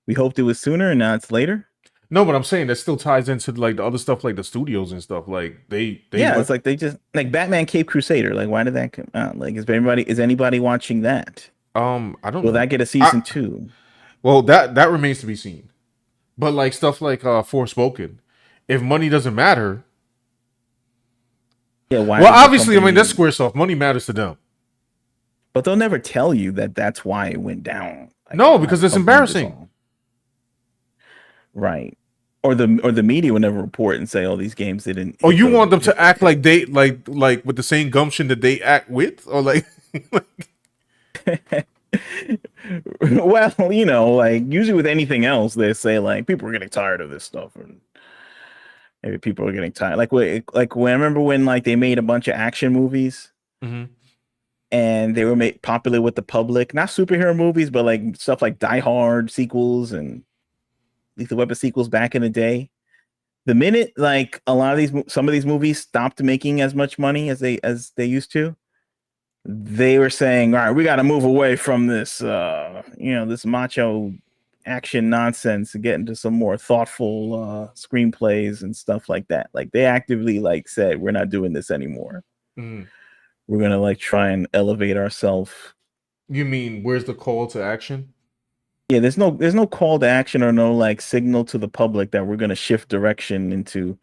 We hoped it was sooner, and now it's later. No, but I'm saying that still ties into like the other stuff, like the studios and stuff. Like they it's like they just like Batman Cape Crusader. Like, why did that come out? Like, is anybody watching that? I don't know. Will that get a season 2? Well, that remains to be seen. But like stuff like Forspoken, if money doesn't matter, why? Well, obviously, I mean that's Squaresoft. Money matters to them, but they'll never tell you that that's why it went down. Like, no, because it's embarrassing, right? Or the media would never report and say, "Oh, these games didn't." Oh, you want them to act like they like with the same gumption that they act with, or like? Well, like usually with anything else, they say like people are getting tired of this stuff, and maybe people are getting tired. Like when I remember when like they made a bunch of action movies, and they were made popular with the public, not superhero movies, but like stuff like Die Hard sequels and Lethal Weapon sequels back in the day. The minute like some of these movies stopped making as much money as they used to, they were saying, all right, we got to move away from this, this macho action nonsense and get into some more thoughtful screenplays and stuff like that. Like they actively like said, we're not doing this anymore. We're going to like try and elevate ourselves. You mean, where's the call to action? Yeah, there's no call to action or no like signal to the public that we're gonna shift direction into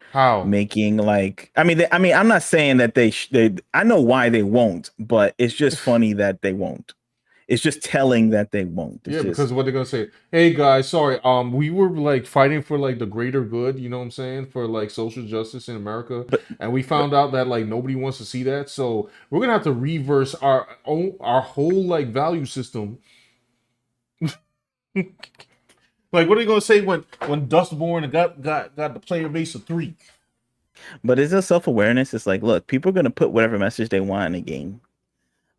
making like. I mean, I'm not saying that they. I know why they won't, but it's just funny that they won't. It's just telling that they won't. Because what they're gonna say, hey guys, sorry, we were like fighting for like the greater good, you know what I'm saying, for like social justice in America, and we found out that like nobody wants to see that, so we're gonna have to reverse our whole like value system. Like, what are you gonna say when Dustborn got the player base of 3? But it's a self-awareness. It's like, look, people are gonna put whatever message they want in the game.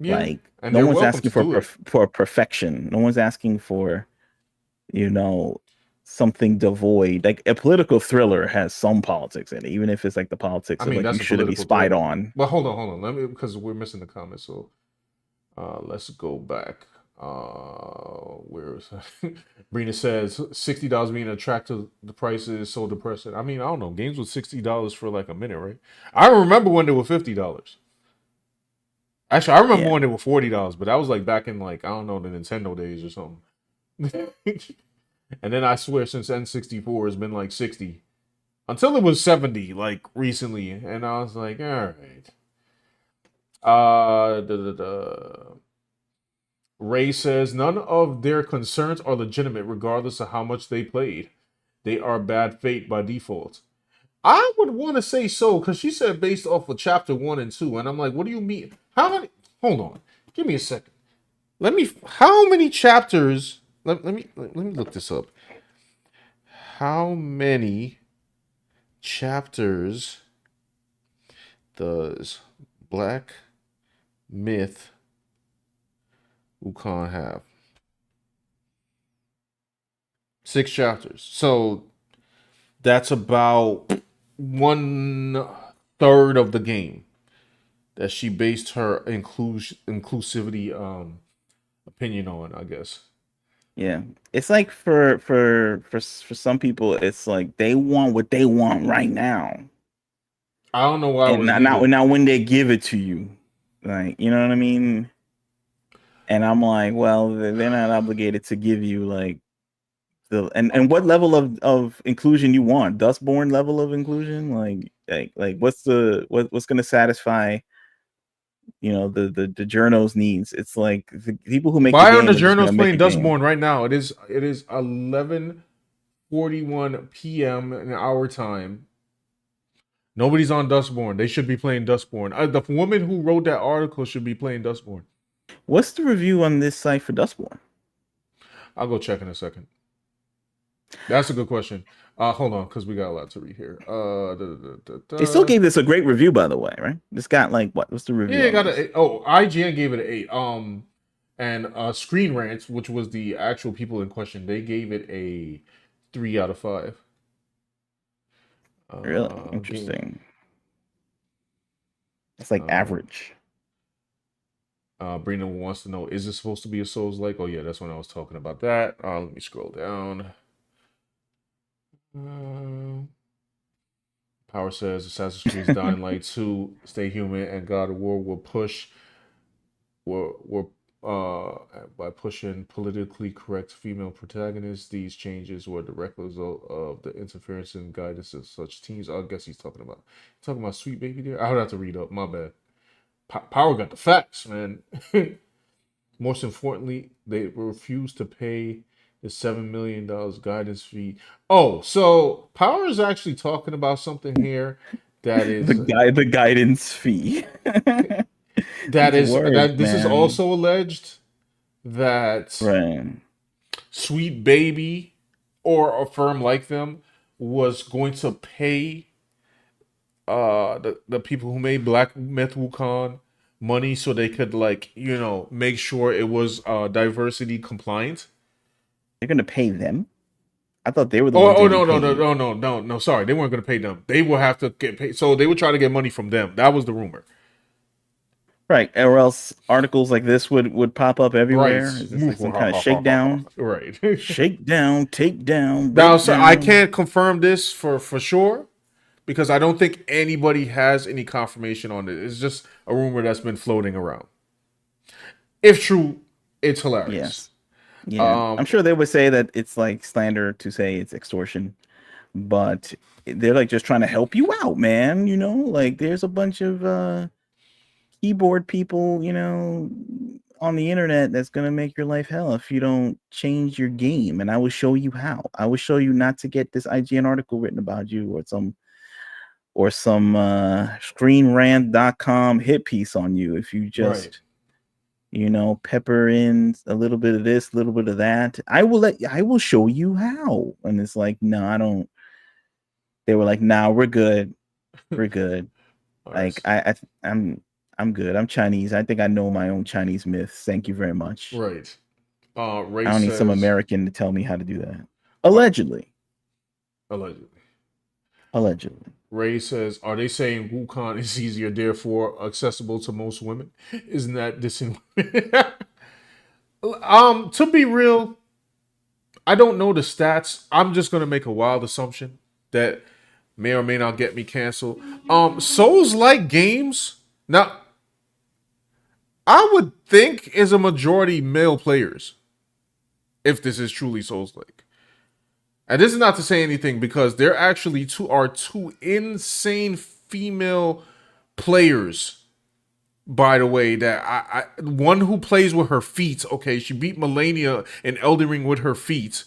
Yeah. Like, and no one's asking for perfection. No one's asking for, something devoid. Like a political thriller has some politics in it, even if it's like the politics of like you shouldn't be spied on. But hold on. Let me, because we're missing the comments. So let's go back. Where is that? Brina says $60 being attractive. The price is so depressing. I mean, I don't know. Games with $60 for like a minute, right? I remember when they were $50. Actually, I remember when they were $40, but that was like back in like, I don't know, the Nintendo days or something. And then I swear since N64 has been like 60 until it was 70 like recently, and I was like, all right. Ray says none of their concerns are legitimate, regardless of how much they played. They are bad fate by default. I would want to say so because she said based off of chapter 1 and 2, and I'm like, what do you mean? How many? Hold on, give me a second. Let me. How many chapters? Let me look this up. How many chapters does Black Myth Wukong have? 6 chapters. So that's about 1/3 of the game that she based her inclusivity opinion on, I guess. Yeah, it's like for some people, it's like they want what they want right now, I don't know why I and would not, hate not it. now when they give it to you, like, you know what I mean. And I'm like, well, they're not obligated to give you like and what level of inclusion you want. Dustborn level of inclusion, like what's gonna satisfy, you know, the journo's needs. It's like the people who make the Why are the game are just journals gonna make playing a game. Dustborn right now? It is 11:41 p.m. in our time. Nobody's on Dustborn. They should be playing Dustborn. The woman who wrote that article should be playing Dustborn. What's the review on this site for Dustborn? I'll go check in a second. That's a good question. Hold on, because we got a lot to read here. They still gave this a great review, by the way, right? This got like what? What's the review? Yeah, it on got this? a. Oh, IGN gave it an 8. And Screen Rant, which was the actual people in question, they gave it a 3 out of 5. Really interesting. It's like average. Brina wants to know, is this supposed to be a Souls-like? Oh yeah, that's when I was talking about that. Let me scroll down. Power says Assassin's Creed Dying Light 2, Stay Human, and God of War will push by pushing politically correct female protagonists. These changes were a direct result of the interference and guidance of such teams. I guess he's talking about Sweet Baby there. I would have to read up. My bad. Power got the facts, man. Most importantly, they refused to pay the $7 million guidance fee. Oh, so Power is actually talking about something here that is the guidance fee. that this is man. also alleged that Right. Sweet Baby or a firm like them was going to pay the people who made Black Myth Wukong money so they could, like, you know, make sure it was diversity compliant. They're gonna pay them? I thought they were the ones No, getting paid. no, sorry, they weren't going to pay them. They will have to get paid, so they would try to get money from them. That was the rumor. Right, or else articles like this would pop up everywhere. Right. Is this like some kind of shakedown? Right. Shakedown, takedown, Now, so I breakdown. can't confirm this for sure because I don't think anybody has any confirmation on it. It's just a rumor that's been floating around. If true, it's hilarious. Yes. Yeah, I'm sure they would say that it's like slander to say it's extortion, but they're like just trying to help you out, man. You know, like there's a bunch of keyboard people, you know, on the internet that's gonna make your life hell if you don't change your game. And I will show you how. I will show you not to get this IGN article written about you or some screenrant.com hit piece on you if you just Right. you know, pepper in a little bit of this, a little bit of that. I will show you how. And it's like, no, I don't. They were like, nah, we're good. We're good. Like I'm good. I'm Chinese. I think I know my own Chinese myths. Thank you very much. Right. I Ray don't need some says- American to tell me how to do that. Allegedly. Allegedly. Ray says, are they saying Wukong is easier, therefore accessible to most women? Isn't that dissing women? To be real, I don't know the stats. I'm just gonna make a wild assumption that may or may not get me canceled. Souls-like games, now I would think is a majority male players. If this is truly Souls-like. And this is not to say anything because there actually two insane female players by the way, that one who plays with her feet. Okay, she beat Melania in Elden Ring with her feet,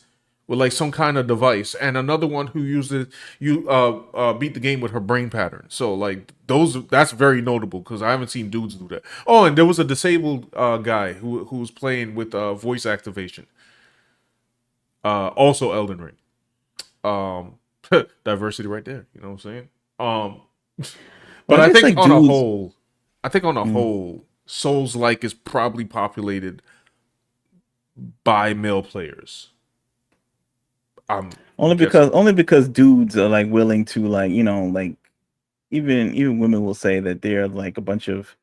with like some kind of device, and another one who uses beat the game with her brain pattern. So like that's very notable because I haven't seen dudes do that. Oh, and there was a disabled guy who was playing with voice activation. Also Elden Ring. Diversity right there. You know what I'm saying? But Well, I guess, think like, on a dudes. whole, Souls like is probably populated by male players. Only guessing. because dudes are like willing to, like, like even women will say that they're like a bunch of,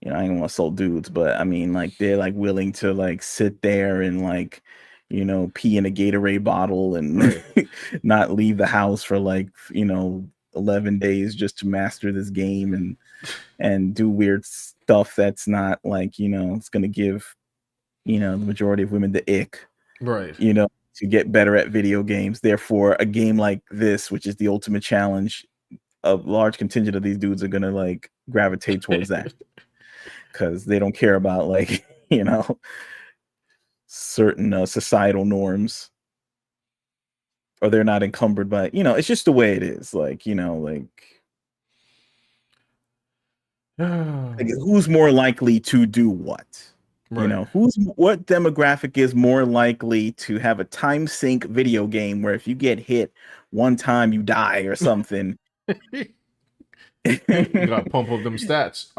I don't want to assault dudes, but I mean, like, they're like willing to like sit there and like, pee in a Gatorade bottle and Right. not leave the house for like 11 days just to master this game and do weird stuff that's not like, it's gonna give the majority of women the ick, Right. to get better at video games. Therefore, a game like this, which is the ultimate challenge, a large contingent of these dudes are gonna like gravitate towards that because they don't care about like certain societal norms, or they're not encumbered by it's just the way it is. Like like who's more likely to do what? Right. What demographic is more likely to have a time sink video game where if you get hit one time you die or something? You gotta pump up them stats.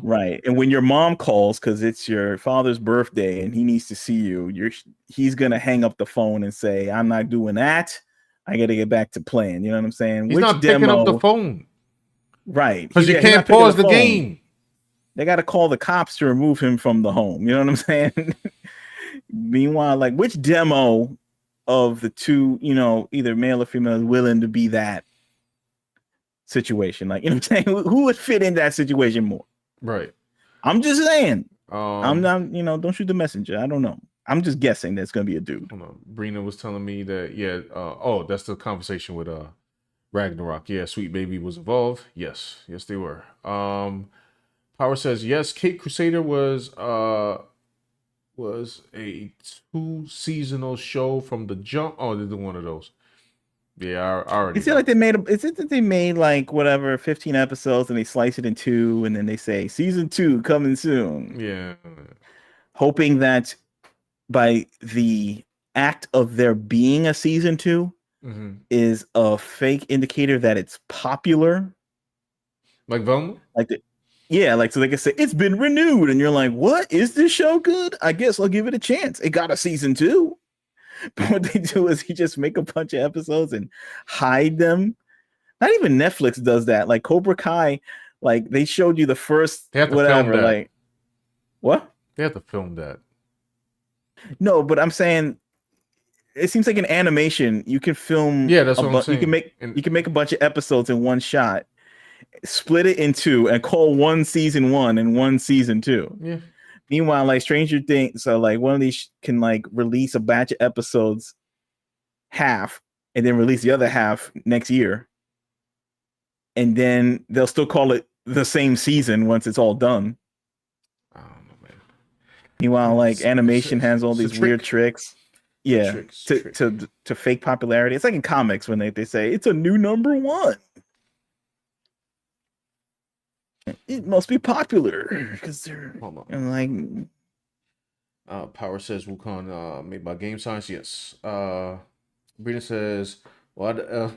Right. And when your mom calls because it's your father's birthday and he needs to see you, he's gonna hang up the phone and say, "I'm not doing that. I got to get back to playing." You know what I'm saying? He's Which not picking up the demo? phone Right. because you He's can't not picking pause the phone. game. They got to call the cops to remove him from the home. You know what I'm saying? Meanwhile, like, which demo of the two, either male or female, is willing to be that situation? Like, you know what I'm saying? Who would fit in that situation more? Right. I'm just saying. I'm not, don't shoot the messenger. I don't know. I'm just guessing that's gonna be a dude. Hold on. Brina was telling me that, yeah, that's the conversation with Ragnarok. Yeah, Sweet Baby was involved. Yes, they were. Power says yes, Cape Crusader was a 2-seasonal show from the jump. Oh, they did one of those. Yeah, I already. Is it like is it that they made like whatever 15 episodes and they slice it in two and then they say season 2 coming soon? Yeah. Hoping that by the act of there being a season 2 is a fake indicator that it's popular. Like Velma? Yeah, like so they can say it's been renewed, and you're like, what? Is this show good? I guess I'll give it a chance. It got a season 2. But what they do is he just make a bunch of episodes and hide them. Not even Netflix does that. Like Cobra Kai, like they showed you the first they have to whatever. film that. Like what? They have to film that. No, but I'm saying it seems like an animation. You can film. Yeah, that's what I'm saying. You can make a bunch of episodes in one shot, split it in two, and call one season 1 and one season 2. Yeah. Meanwhile, like Stranger Things, so like one of these can like release a batch of episodes half and then release the other half next year. And then they'll still call it the same season once it's all done. I don't know, man. Meanwhile, like animation has all these weird tricks. Yeah. To fake popularity. It's like in comics when they say it's a new number 1. It must be popular because they're like. Power says Wukong made by Game Science. Yes. Brina says, "Why the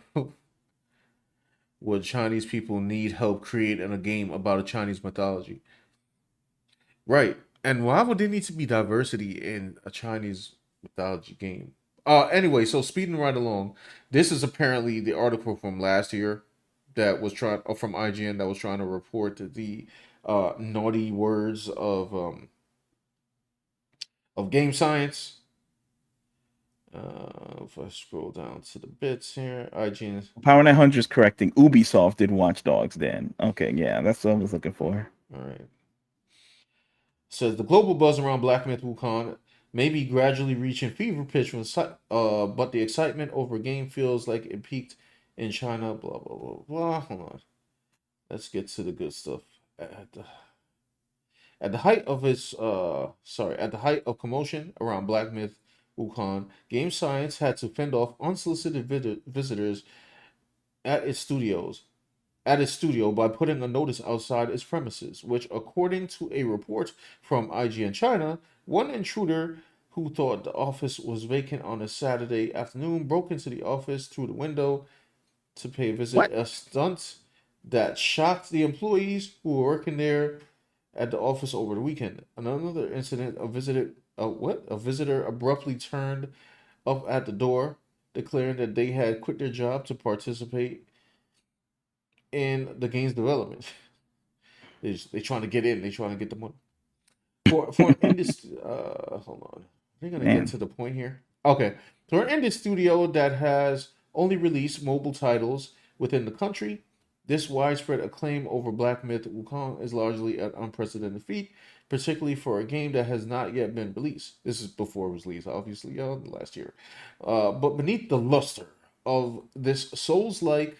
would Chinese people need help creating a game about a Chinese mythology?" Right. And why would there need to be diversity in a Chinese mythology game? Anyway, so speeding right along, this is apparently the article from last year that was from IGN that was trying to report the naughty words of game science. If I scroll down to the bits here, IGN. Power 900 is correcting. Ubisoft did Watch Dogs then. Okay, yeah, that's what I was looking for. All right. Says the global buzz around Black Myth Wukong may be gradually reaching fever pitch but the excitement over game feels like it peaked in China. Blah blah blah blah. Hold on. Let's get to the good stuff. At the height of commotion around Black Myth Wukong, Game Science had to fend off unsolicited visitors at its studios at its studio by putting a notice outside its premises, which, according to a report from IGN China, one intruder who thought the office was vacant on a Saturday afternoon broke into the office through the window to pay a visit, What? a stunt that shocked the employees who were working there at the office over the weekend. Another incident, a visitor abruptly turned up at the door, declaring that they had quit their job to participate in the game's development. They trying to get in. They trying to get the money. For an industry. Hold on. They're gonna get Man. to the point here. Okay, for an indie studio that has only released mobile titles within the country, this widespread acclaim over Black Myth Wukong is largely an unprecedented feat, particularly for a game that has not yet been released. This is before it was released, obviously, last year. But beneath the luster of this Souls-like,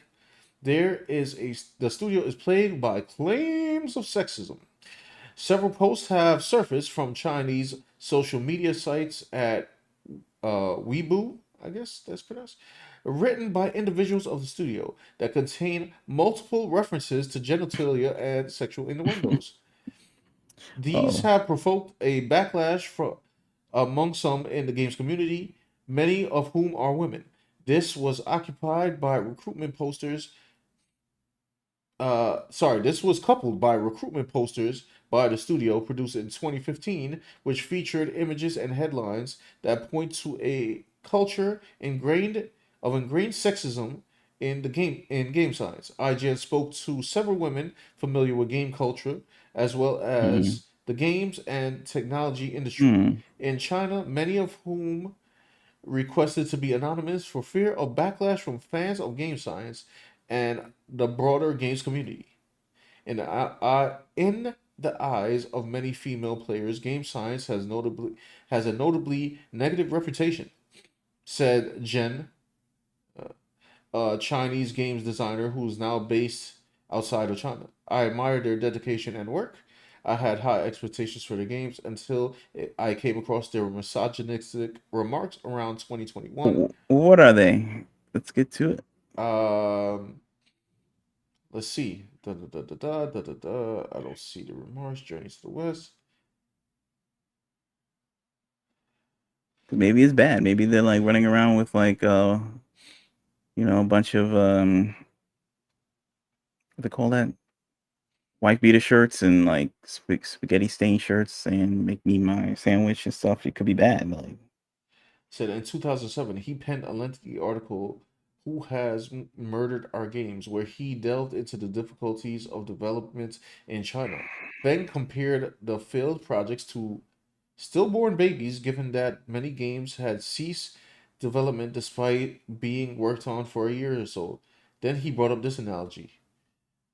the studio is plagued by claims of sexism. Several posts have surfaced from Chinese social media sites at Weibo, I guess that's pronounced, written by individuals of the studio that contain multiple references to genitalia and sexual innuendos. These Oh. have provoked a backlash among some in the game's community, many of whom are women. This was occupied by recruitment posters this was coupled by recruitment posters by the studio produced in 2015, which featured images and headlines that point to a culture ingrained sexism in game science. IGN spoke to several women familiar with game culture as well Mm. as the games and technology industry. Mm. In China, many of whom requested to be anonymous for fear of backlash from fans of game science and the broader games community. In the eyes of many female players, game science has a notably negative reputation, said Jen, a Chinese games designer who's now based outside of China. I admire their dedication and work. I had high expectations for the games until I came across their misogynistic remarks around 2021. What are they? Let's get to it. Um, let's see. Da, da, da, da, da, da, da, da. I don't see the remarks. Journeys to the West. Maybe it's bad. Maybe they're like running around with like a bunch of what they call that? White beater shirts and like spaghetti stained shirts and make me my sandwich and stuff. It could be bad. Like, Said in 2007, he penned a lengthy article, Who Has Murdered Our Games, where he delved into the difficulties of development in China. Then compared the failed projects to stillborn babies, given that many games had ceased development despite being worked on for a year or so. Then he brought up this analogy.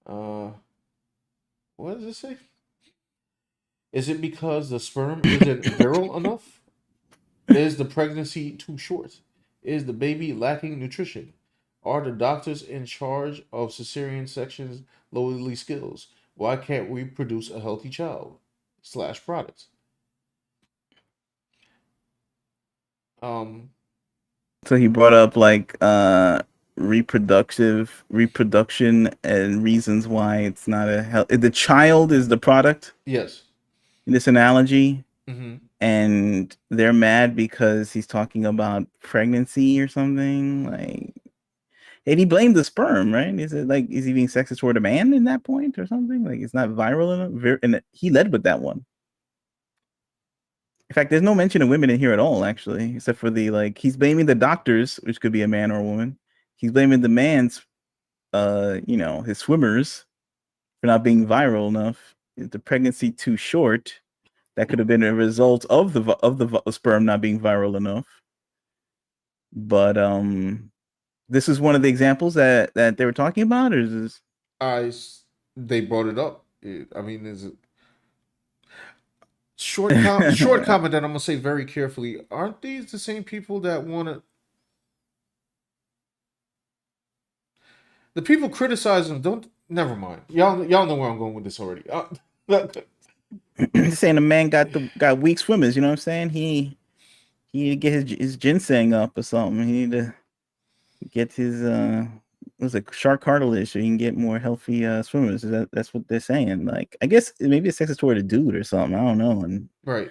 Uh, what does it say? Is it because the sperm isn't virile enough? Is the pregnancy too short? Is the baby lacking nutrition? Are the doctors in charge of cesarean sections lowly skills? Why can't we produce a healthy child? Slash products. Um, so he brought up like reproduction and reasons why it's not the child is the product yes. in this analogy. Mm-hmm. And they're mad because he's talking about pregnancy or something. Like, and he blamed the sperm, right? Is he being sexist toward a man in that point or something? Like, it's not viral enough. And he led with that one. In fact, there's no mention of women in here at all, actually, except for he's blaming the doctors, which could be a man or a woman. He's blaming the man's, his swimmers for not being viral enough. Is the pregnancy too short? That could have been a result of the sperm not being viral enough. But this is one of the examples that they were talking about, or is this? They brought it up. I mean, is it short comment that I'm gonna say very carefully? Aren't these the same people that want to? The people criticizing don't. Never mind. Y'all know where I'm going with this already. saying the man got weak swimmers. You know what I'm saying? He need to get his ginseng up or something. He need to get his what's it, shark cartilage so he can get more healthy swimmers. That's what they're saying. Like, I guess maybe it's sexist toward a dude or something. I don't know. And Right.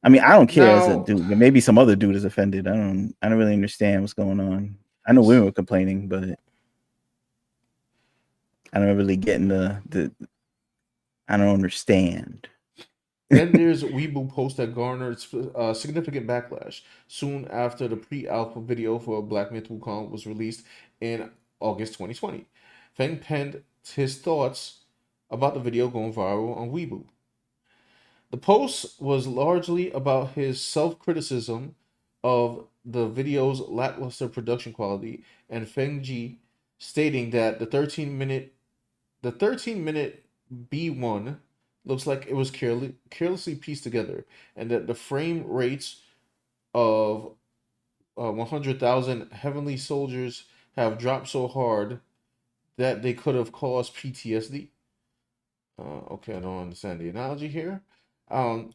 I mean, I don't care as a Now, dude, but maybe some other dude is offended. I don't really understand what's going on. I know women were complaining, but I don't really get in the I don't understand. then there's a Weibo post that garnered significant backlash soon after the pre-alpha video for Black Myth Wukong was released in August 2020. Feng penned his thoughts about the video going viral on Weibo. The post was largely about his self-criticism of the video's lackluster production quality, and Feng Ji stating that the 13-minute B1 looks like it was carelessly pieced together, and that the frame rates of 100,000 heavenly soldiers have dropped so hard that they could have caused PTSD. Okay, I don't understand the analogy here. Um,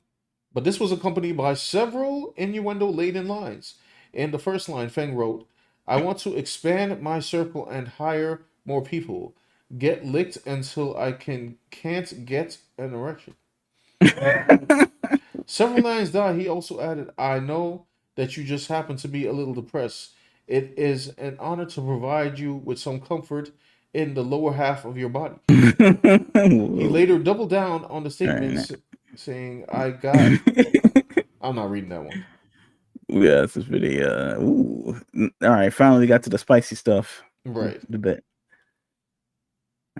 but this was accompanied by several innuendo-laden lines. In the first line, Feng wrote, "I want to expand my circle and hire more people. Get licked until I can't get an erection." Several lines down, he also added, "I know that you just happen to be a little depressed. It is an honor to provide you with some comfort in the lower half of your body." He later doubled down on the statements, saying, I'm not reading that one. Yeah, this is pretty. Ooh. All right, finally got to the spicy stuff. Right. The bit.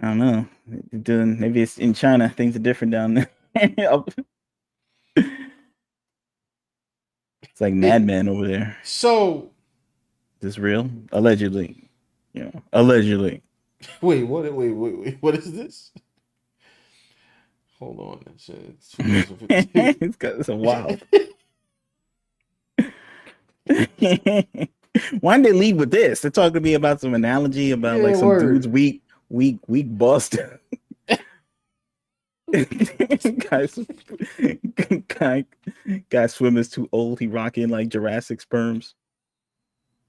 I don't know. Maybe it's in China. Things are different down there. It's like Mad Men over there. So, is this real? Allegedly. Allegedly. Wait, what is this? Hold on. It's 2015. It's a wild. Why did they lead with this? They're talking to me about some analogy about like some dude's weak bust. guy swimmers too old. He rocking like Jurassic sperms.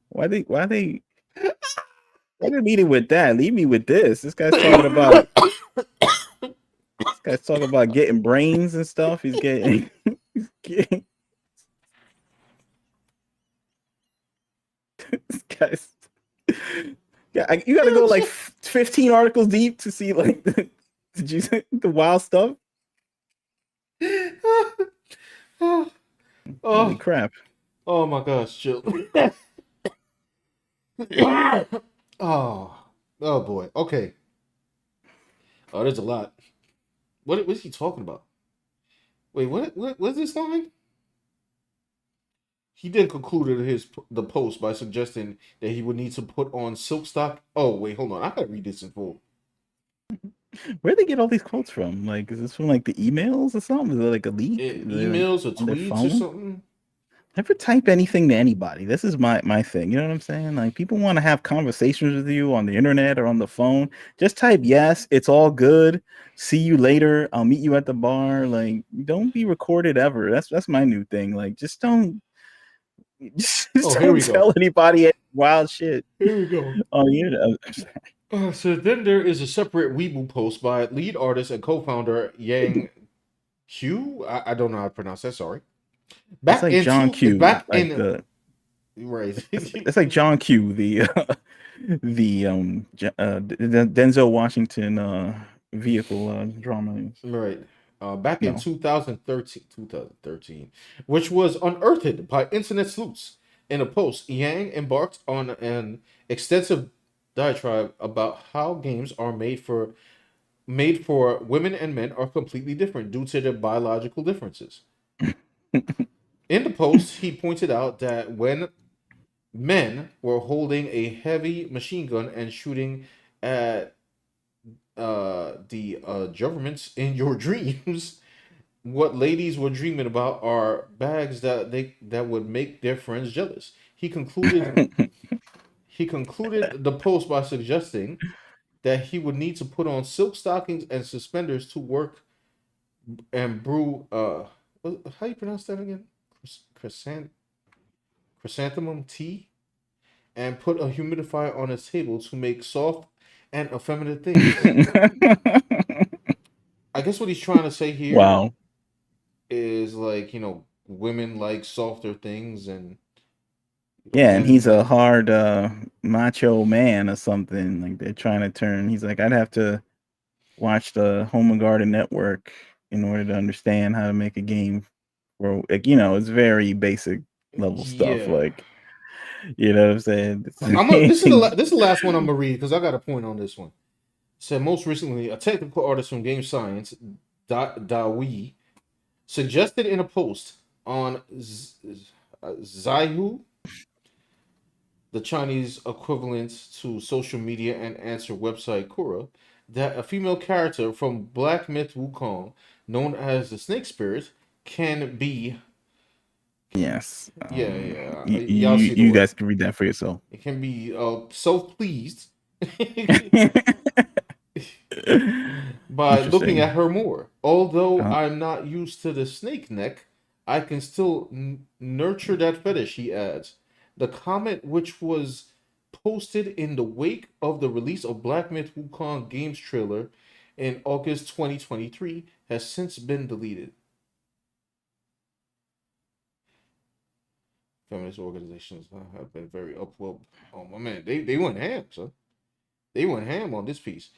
Why they leading with that? Leave me with this. This guy's talking about getting brains and stuff. He's getting this guy's. Yeah, you got to go like 15 articles deep to see like the wild stuff. Holy crap! Oh my gosh, chill. Oh boy. Okay. Oh, there's a lot. What is he talking about? Wait, what's this line? He then concluded the post by suggesting that he would need to put on silk stock. Oh wait, hold on. I gotta read this in full. Where'd they get all these quotes from? Like, is this from like the emails or something? Is it like a leak? Emails or tweets or something? Never type anything to anybody. This is my thing. You know what I'm saying? Like, people want to have conversations with you on the internet or on the phone. Just type yes, it's all good. See you later. I'll meet you at the bar. Like, don't be recorded ever. That's my new thing. Like, just don't tell anybody any wild shit. Here we go. On the internet. So then there is a separate Weibo post by lead artist and co-founder Yang Q. I don't know how to pronounce that. Sorry. That's like John Q. Right. It's like John Q. The Denzel Washington vehicle drama. Right. Back in 2013, which was unearthed by internet sleuths. In a post, Yang embarked on an extensive diatribe about how games are made for women and men are completely different due to their biological differences. In the post, he pointed out that when men were holding a heavy machine gun and shooting at the governments in your dreams, what ladies were dreaming about are bags that would make their friends jealous. He concluded the post by suggesting that he would need to put on silk stockings and suspenders to work and brew how you pronounce that again? Chrysanthemum tea, and put a humidifier on his table to make soft and effeminate things. I guess what he's trying to say here Wow. is like, women like softer things, and Yeah, and he's men. a hard macho man or something. Like they're trying to turn. He's like, I'd have to watch the Home and Garden Network in order to understand how to make a game. Where like, it's very basic level stuff. Yeah. Like, you know what I'm saying? This is the last one I'm gonna read because I got a point on this one. It said most recently, a technical artist from Game Science, Dawi, suggested in a post on Zaihu, the Chinese equivalent to social media and answer website Quora, that a female character from Black Myth Wukong, known as the Snake Spirit, can be. Yes. Yeah. You, Y'all you see the you word. guys can read that for yourself. It can be self-pleased by looking Interesting. at her more. Although Oh, I'm not used to the snake neck, I can still nurture that fetish, he adds. The comment, which was posted in the wake of the release of Black Myth Wukong Games trailer in August 2023, has since been deleted. Feminist organizations have been very upwell. Oh my man, they went ham, son. They went ham on this piece.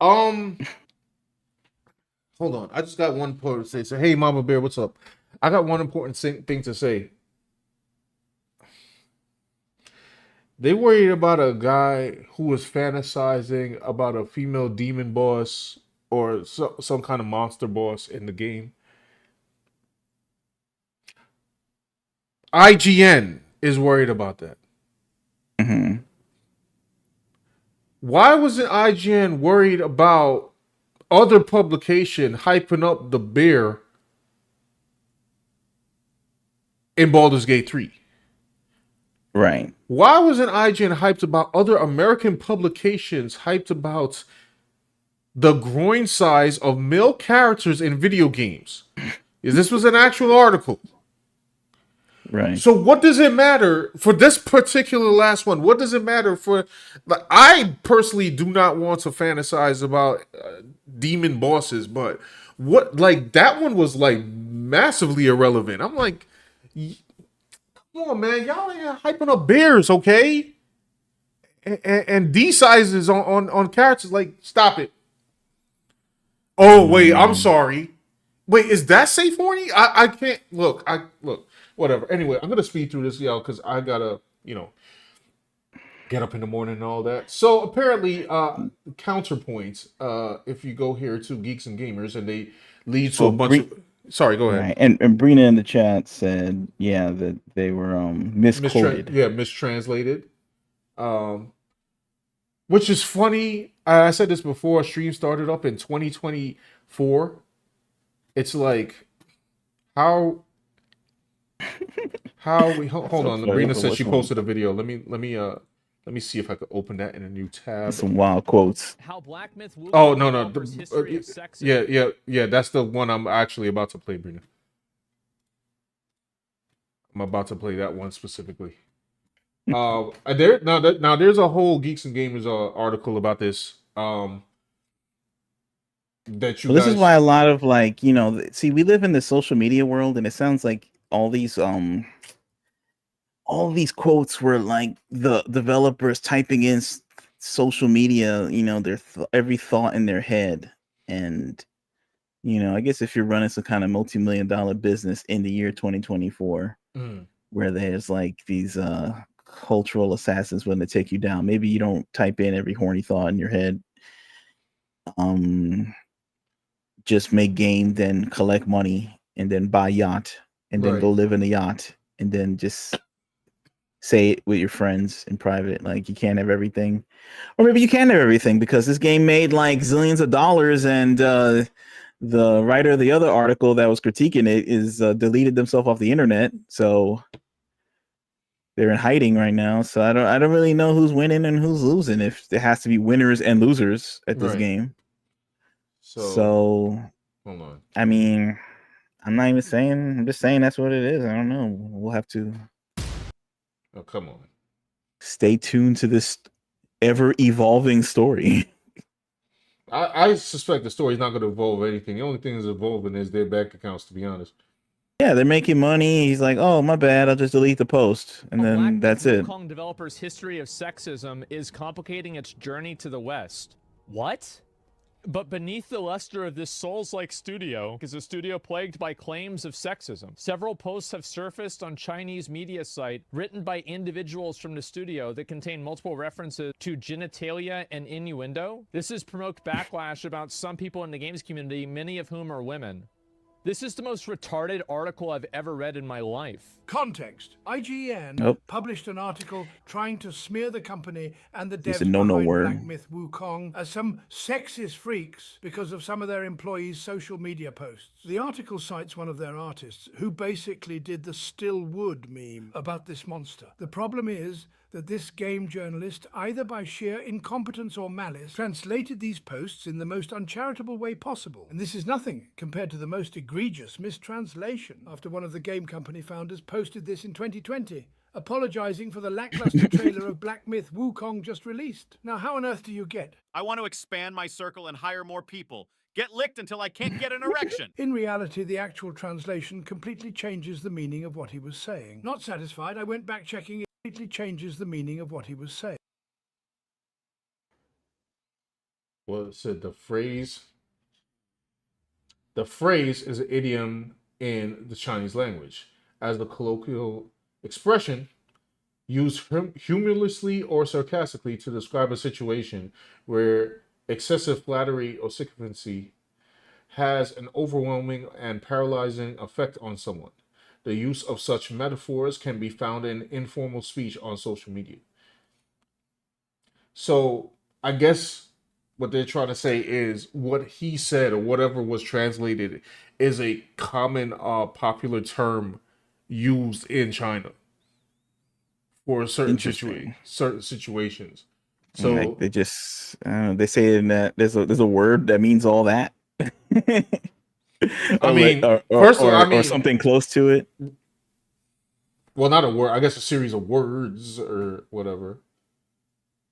Hold on. I just got one point to say. So, hey, Mama Bear, what's up? I got one important thing to say. They worried about a guy who was fantasizing about a female demon boss or some kind of monster boss in the game. IGN is worried about that. mhm. Why wasn't IGN worried about other publication hyping up the bear in Baldur's Gate 3? Right. Why wasn't IGN hyped about other American publications hyped about the groin size of male characters in video games? This was an actual article. Right. So what does it matter for this particular last one? What does it matter for? Like, I personally do not want to fantasize about demon bosses, but what like that one was like massively irrelevant. I'm like, come on, man, y'all ain't hyping up bears, okay? And D sizes on characters, like, stop it. Oh wait, I'm sorry. Wait, is that safe horny? I can't look. Whatever. Anyway, I'm gonna speed through this, y'all, because I gotta get up in the morning and all that. So apparently, counterpoint. If you go here to Geeks and Gamers, and they lead to a bunch of. Sorry, go ahead. Right. And Brina in the chat said, yeah, that they were misquoted. Mistranslated. Which is funny. I said this before. Stream started up in 2024. It's like how we hold on. Sabrina said she posted a video. Let me see if I could open that in a new tab. Some wild quotes. How Black Myth Wukong Oh no, offers history of sex. yeah. That's the one I'm actually about to play, Brina. I'm about to play that one specifically. There's a whole Geeks and Gamers article about this. That you. Well, this is why a lot of see, we live in the social media world, and it sounds like all these quotes were like the developers typing in social media, their every thought in their head. And I guess if you're running some kind of multi-million-dollar business in the year 2024, where there's like these cultural assassins willing to take you down, maybe you don't type in every horny thought in your head. Just make game, then collect money, and then buy yacht, and then go live in a yacht, and then just say it with your friends in private. Like, you can't have everything, or maybe you can have everything because this game made like zillions of dollars, and the writer of the other article that was critiquing it is deleted themselves off the internet, so they're in hiding right now. So I don't really know who's winning and who's losing, if there has to be winners and losers at this game. So Hold on. I mean, I'm not even saying. I'm just saying that's what it is. I don't know. We'll have to Oh, come on. stay tuned to this ever evolving story. I suspect the story's not going to evolve anything. The only thing that's evolving is their bank accounts, to be honest. Yeah, they're making money. He's like, oh, my bad. I'll just delete the post. And then that's it. Wukong developers' history of sexism is complicating its journey to the West. What? But beneath the luster of this Souls-like studio is a studio plagued by claims of sexism. Several posts have surfaced on Chinese media site written by individuals from the studio that contain multiple references to genitalia and innuendo. This has provoked backlash about some people in the games community, many of whom are women. This is the most retarded article I've ever read in my life. Context. IGN published an article trying to smear the company and the devs behind Black Myth Wukong as some sexist freaks because of some of their employees' social media posts. The article cites one of their artists who basically did the still wood meme about this monster. The problem is that this game journalist, either by sheer incompetence or malice, translated these posts in the most uncharitable way possible. And this is nothing compared to the most egregious mistranslation after one of the game company founders posted this in 2020, apologizing for the lackluster trailer of Black Myth Wukong just released. Now, how on earth do you get? I want to expand my circle and hire more people. Get licked until I can't get an erection. In reality, the actual translation completely changes the meaning of what he was saying. Not satisfied, I went back checking it. Completely changes the meaning of what he was saying. Well, it said the phrase is an idiom in the Chinese language as the colloquial expression used humorously or sarcastically to describe a situation where excessive flattery or sycophancy has an overwhelming and paralyzing effect on someone. The use of such metaphors can be found in informal speech on social media. So I guess what they're trying to say is what he said or whatever was translated is a common popular term used in China for certain situations. So like they just they say in that there's a word that means all that. I mean, or something close to it. Well, not a word. I guess a series of words or whatever.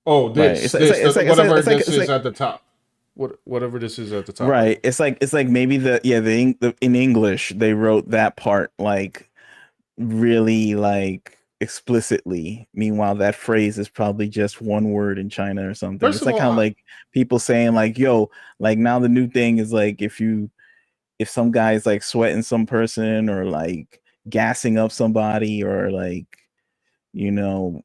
Oh, this is at the top. Whatever this is at the top. Right. It's like maybe in English they wrote that part like really like explicitly. Meanwhile, that phrase is probably just one word in China or something. It's like how like people saying like, yo, like now the new thing is like if some guy is like sweating some person or like gassing up somebody or like, you know,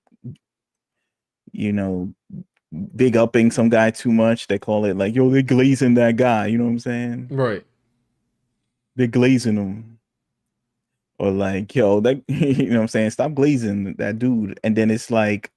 big upping some guy too much, they call it like, yo, they're glazing that guy. You know what I'm saying? Right. They're glazing him. Or like, yo, that you know what I'm saying? Stop glazing that dude. And then it's like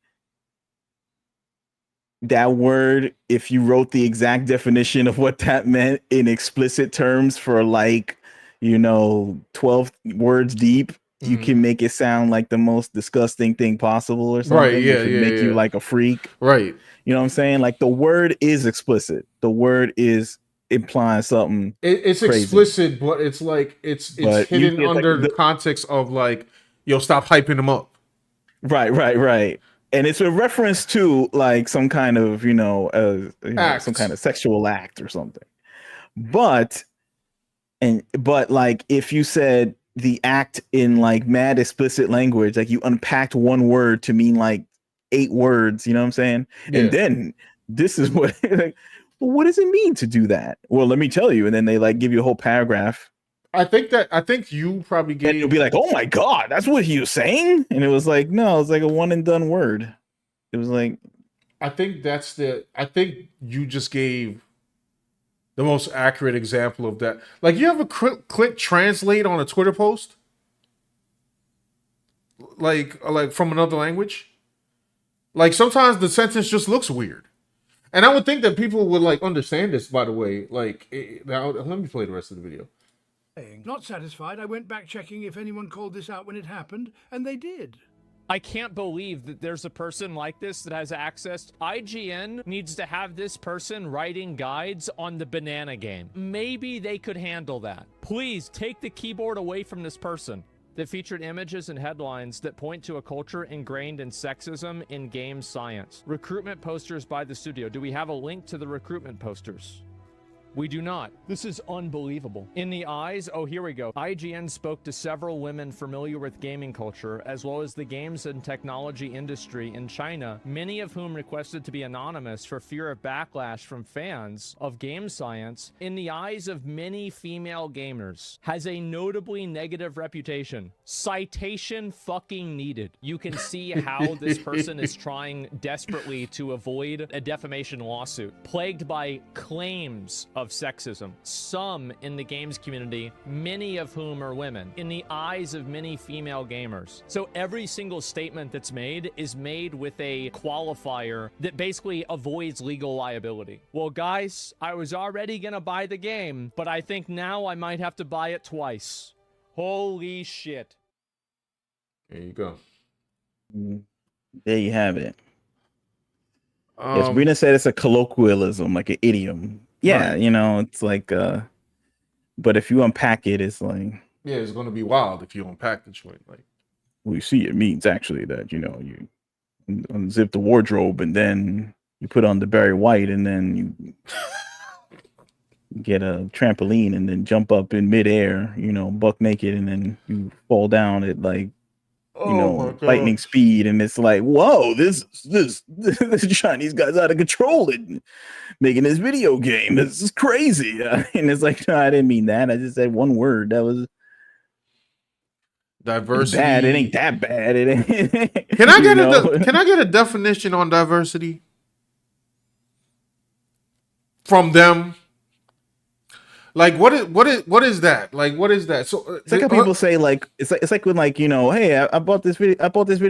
that word, if you wrote the exact definition of what that meant in explicit terms for like, 12 words deep, you can make it sound like the most disgusting thing possible or something. Right, yeah, which would make you like a freak. Right. You know what I'm saying? Like the word is explicit. The word is implying something. It's crazy. Explicit, but it's like it's hidden under the context of like, yo, stop hyping them up. Right. And it's a reference to like some kind of, some kind of sexual act or something. But like if you said the act in like mad explicit language, like you unpacked one word to mean like 8 words, you know what I'm saying? Yeah. And then this is what like, well, what does it mean to do that? Well, let me tell you. And then they like give you a whole paragraph. I think you probably gave. And you'll be like, oh my God, that's what he was saying. And it was like, no, it's like a one and done word. It was like, I think you just gave the most accurate example of that. Like, you ever click translate on a Twitter post? Like from another language? Like, sometimes the sentence just looks weird. And I would think that people would, like, understand this, by the way. Like, now, let me play the rest of the video. Not satisfied, I went back checking if anyone called this out when it happened, and they did. I can't believe that there's a person like this that has access. IGN needs to have this person writing guides on the banana game. Maybe they could handle that. Please take the keyboard away from this person. That featured images and headlines that point to a culture ingrained in sexism in game science. Recruitment posters by the studio. Do we have a link to the recruitment posters? We do not. This is unbelievable. In the eyes, oh, here we go. IGN spoke to several women familiar with gaming culture, as well as the games and technology industry in China, many of whom requested to be anonymous for fear of backlash from fans of game science. In the eyes of many female gamers, has a notably negative reputation. Citation fucking needed. You can see how this person is trying desperately to avoid a defamation lawsuit, plagued by claims of sexism, some in the games community, many of whom are women, in the eyes of many female gamers. So every single statement that's made is made with a qualifier that basically avoids legal liability. Well, guys, I was already gonna buy the game, but I think now I might have to buy it twice. Holy shit. There you go. There you have it. Yes, Brina said it's a colloquialism, like an idiom. Yeah, right. you know, it's like, but if you unpack it, it's like, yeah, it's gonna be wild if you unpack the joint. Like, well, you see, it means actually that, you know, you unzip the wardrobe and then you put on the Barry White and then you get a trampoline and then jump up in midair, you know, buck naked, and then you fall down at like, you know, lightning speed, and it's like, whoa, this Chinese guy's out of control and making this video game. This is crazy. And it's like, no, I didn't mean that. I just said one word. That was diversity. Bad. It ain't that bad. It ain't. Can I get a definition on diversity from them? Like what is that? Like what is that? So it's like how people say like it's like when, like, you know, hey, I bought this video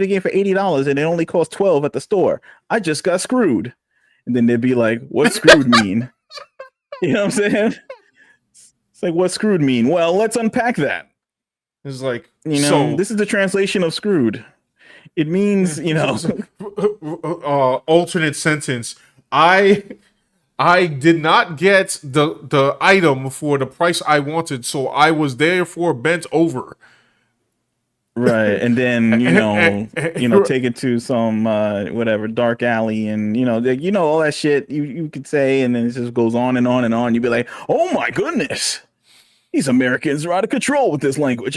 game for $80 and it only cost $12 at the store. I just got screwed. And then they'd be like, what's screwed mean? You know what I'm saying? It's like, what's screwed mean? Well, let's unpack that. It's like, you know, this is the translation of screwed. It means, you know, alternate sentence. I did not get the item for the price I wanted, so I was therefore bent over. Right, and then you know, take it to some whatever dark alley, and you know all that shit you could say, and then it just goes on and on and on. You'd be like, oh my goodness, these Americans are out of control with this language.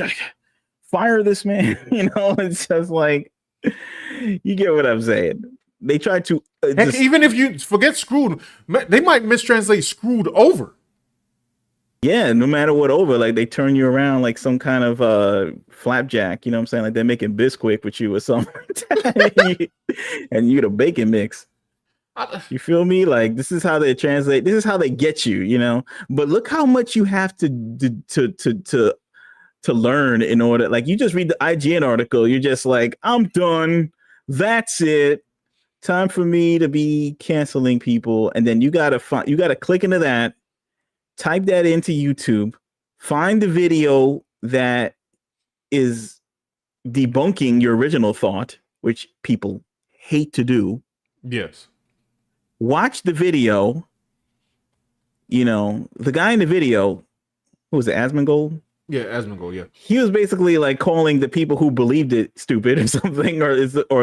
Fire this man. You know, it's just like, you get what I'm saying. They try to heck, even if you forget screwed, they might mistranslate screwed over. Yeah, no matter what over, like they turn you around like some kind of flapjack, you know what I'm saying? Like they're making Bisquick with you or something. And you get a bacon mix. You feel me? Like this is how they translate. This is how they get you, you know? But look how much you have to learn in order. Like you just read the IGN article, you're just like, I'm done. That's it. Time for me to be canceling people. And then you gotta click into that. Type that into YouTube, find the video that is debunking your original thought, which people hate to do. Yes. Watch the video. You know, the guy in the video, who was it, Asmongold? Yeah, Asmongold, yeah. He was basically like calling the people who believed it stupid or something, or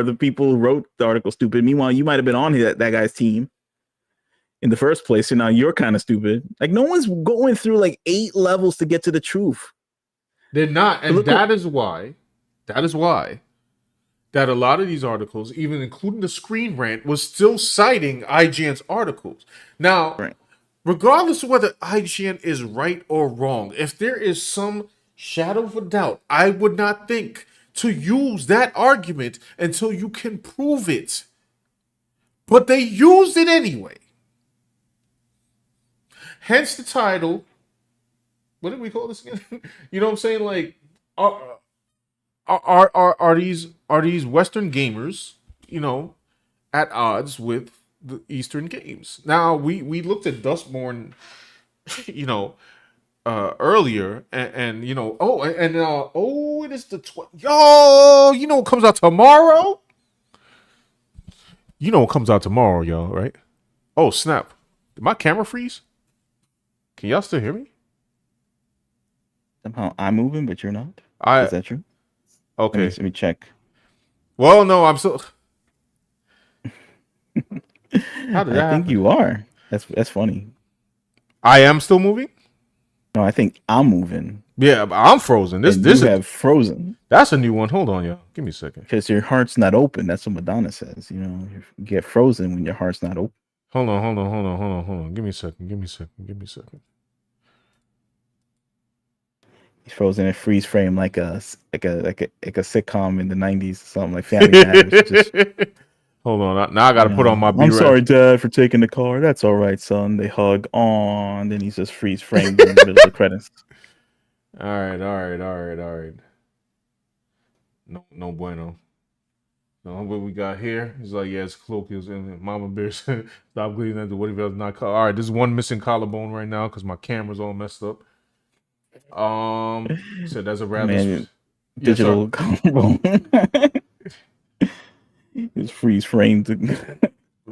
the people who wrote the article stupid. Meanwhile, you might have been on that guy's team in the first place, so now you're kind of stupid. Like no one's going through like 8 levels to get to the truth. They're not, and that is why that a lot of these articles, even including the Screen Rant, was still citing IGN's articles. Now, regardless of whether IGN is right or wrong, if there is some shadow of a doubt, I would not think to use that argument until you can prove it. But they used it anyway. Hence the title. What did we call this again? You know what I'm saying? Like, are these Western gamers, you know, at odds with the Eastern games? Now we looked at Dustborn, you know, earlier, and you know, it is the yo, you know, what comes out tomorrow. You know, what comes out tomorrow, y'all, right? Oh snap! Did my camera freeze? Can y'all still hear me? Somehow I'm moving, but you're not. Is that true? Okay. Let me check. Well, no, I'm still. How did that I think happen? you are. That's funny. I am still moving. No, I think I'm moving. Yeah, but I'm frozen. This you have frozen. That's a new one. Hold on, y'all. Give me a second. Because your heart's not open. That's what Madonna says. You know, you get frozen when your heart's not open. Hold on. Give me a second. He's frozen in freeze frame like a sitcom in the 90s, something like Family Matters. Just, hold on. Now I got to put on my I'm sorry, Dad, for taking the car. That's all right, son. They hug on. Then he's just freeze framed in the middle of the credits. All right. No bueno. No, what we got here? He's like, yeah, it's colloquials and Mama Bear said, stop bleeding at the whatever else not called. All right, there's one missing collarbone right now because my camera's all messed up. So that's a rather digital collarbone. It's freeze framed.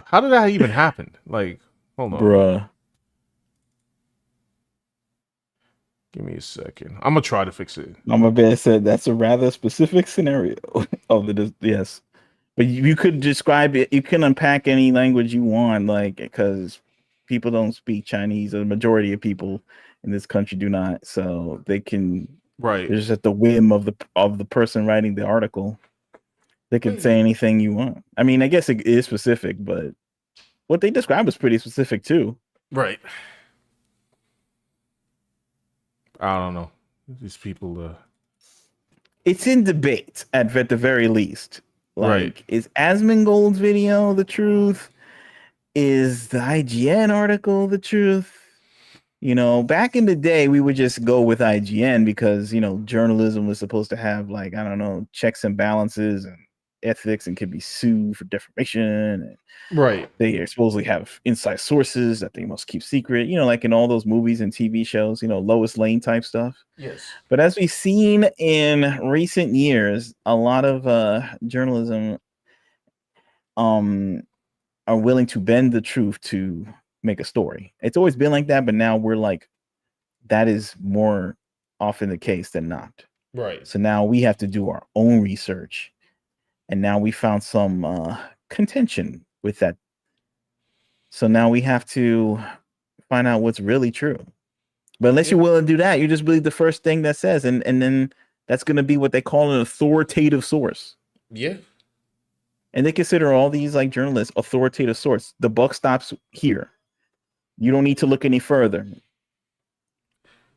How did that even happen? Like, hold on, bruh. Give me a second. I'm gonna try to fix it. Mama Bear said that's a rather specific scenario of the yes. But you could describe it. You can unpack any language you want, like because people don't speak Chinese. The majority of people in this country do not, so they can. Right. They're just at the whim of the person writing the article. They can say anything you want. I mean, I guess it is specific, but what they describe is pretty specific too. Right. I don't know. These people. It's in debate at the very least. Like, right. Is Asmongold's video the truth? Is the IGN article the truth? You know, back in the day, we would just go with IGN because, you know, journalism was supposed to have, like, I don't know, checks and balances and ethics and could be sued for defamation. And right. They supposedly have inside sources that they must keep secret, you know, like in all those movies and TV shows, you know, Lois Lane type stuff. Yes. But as we've seen in recent years, a lot of journalism are willing to bend the truth to make a story. It's always been like that, but now we're like, that is more often the case than not. Right. So now we have to do our own research. And now we found some contention with that. So now we have to find out what's really true. But unless you're willing to do that, you just believe the first thing that says, and then that's going to be what they call an authoritative source. Yeah. And they consider all these like journalists authoritative source. The buck stops here. You don't need to look any further.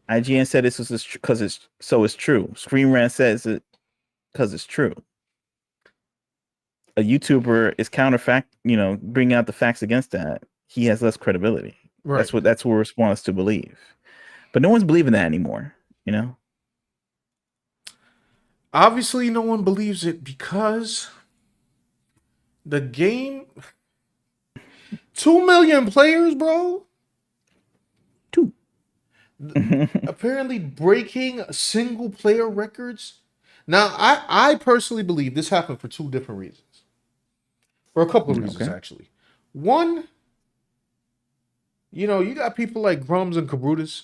IGN said this is because it's true. Screen Rant says it because it's true. A YouTuber is bringing out the facts against that. He has less credibility. Right. That's what we're supposed to believe. But no one's believing that anymore, you know? Obviously, no one believes it because the game... 2 million players, bro? 2. Apparently breaking single-player records. Now, I personally believe this happened for 2 different reasons. For a couple of reasons, actually. One, you know, you got people like Grums and Cabrutus.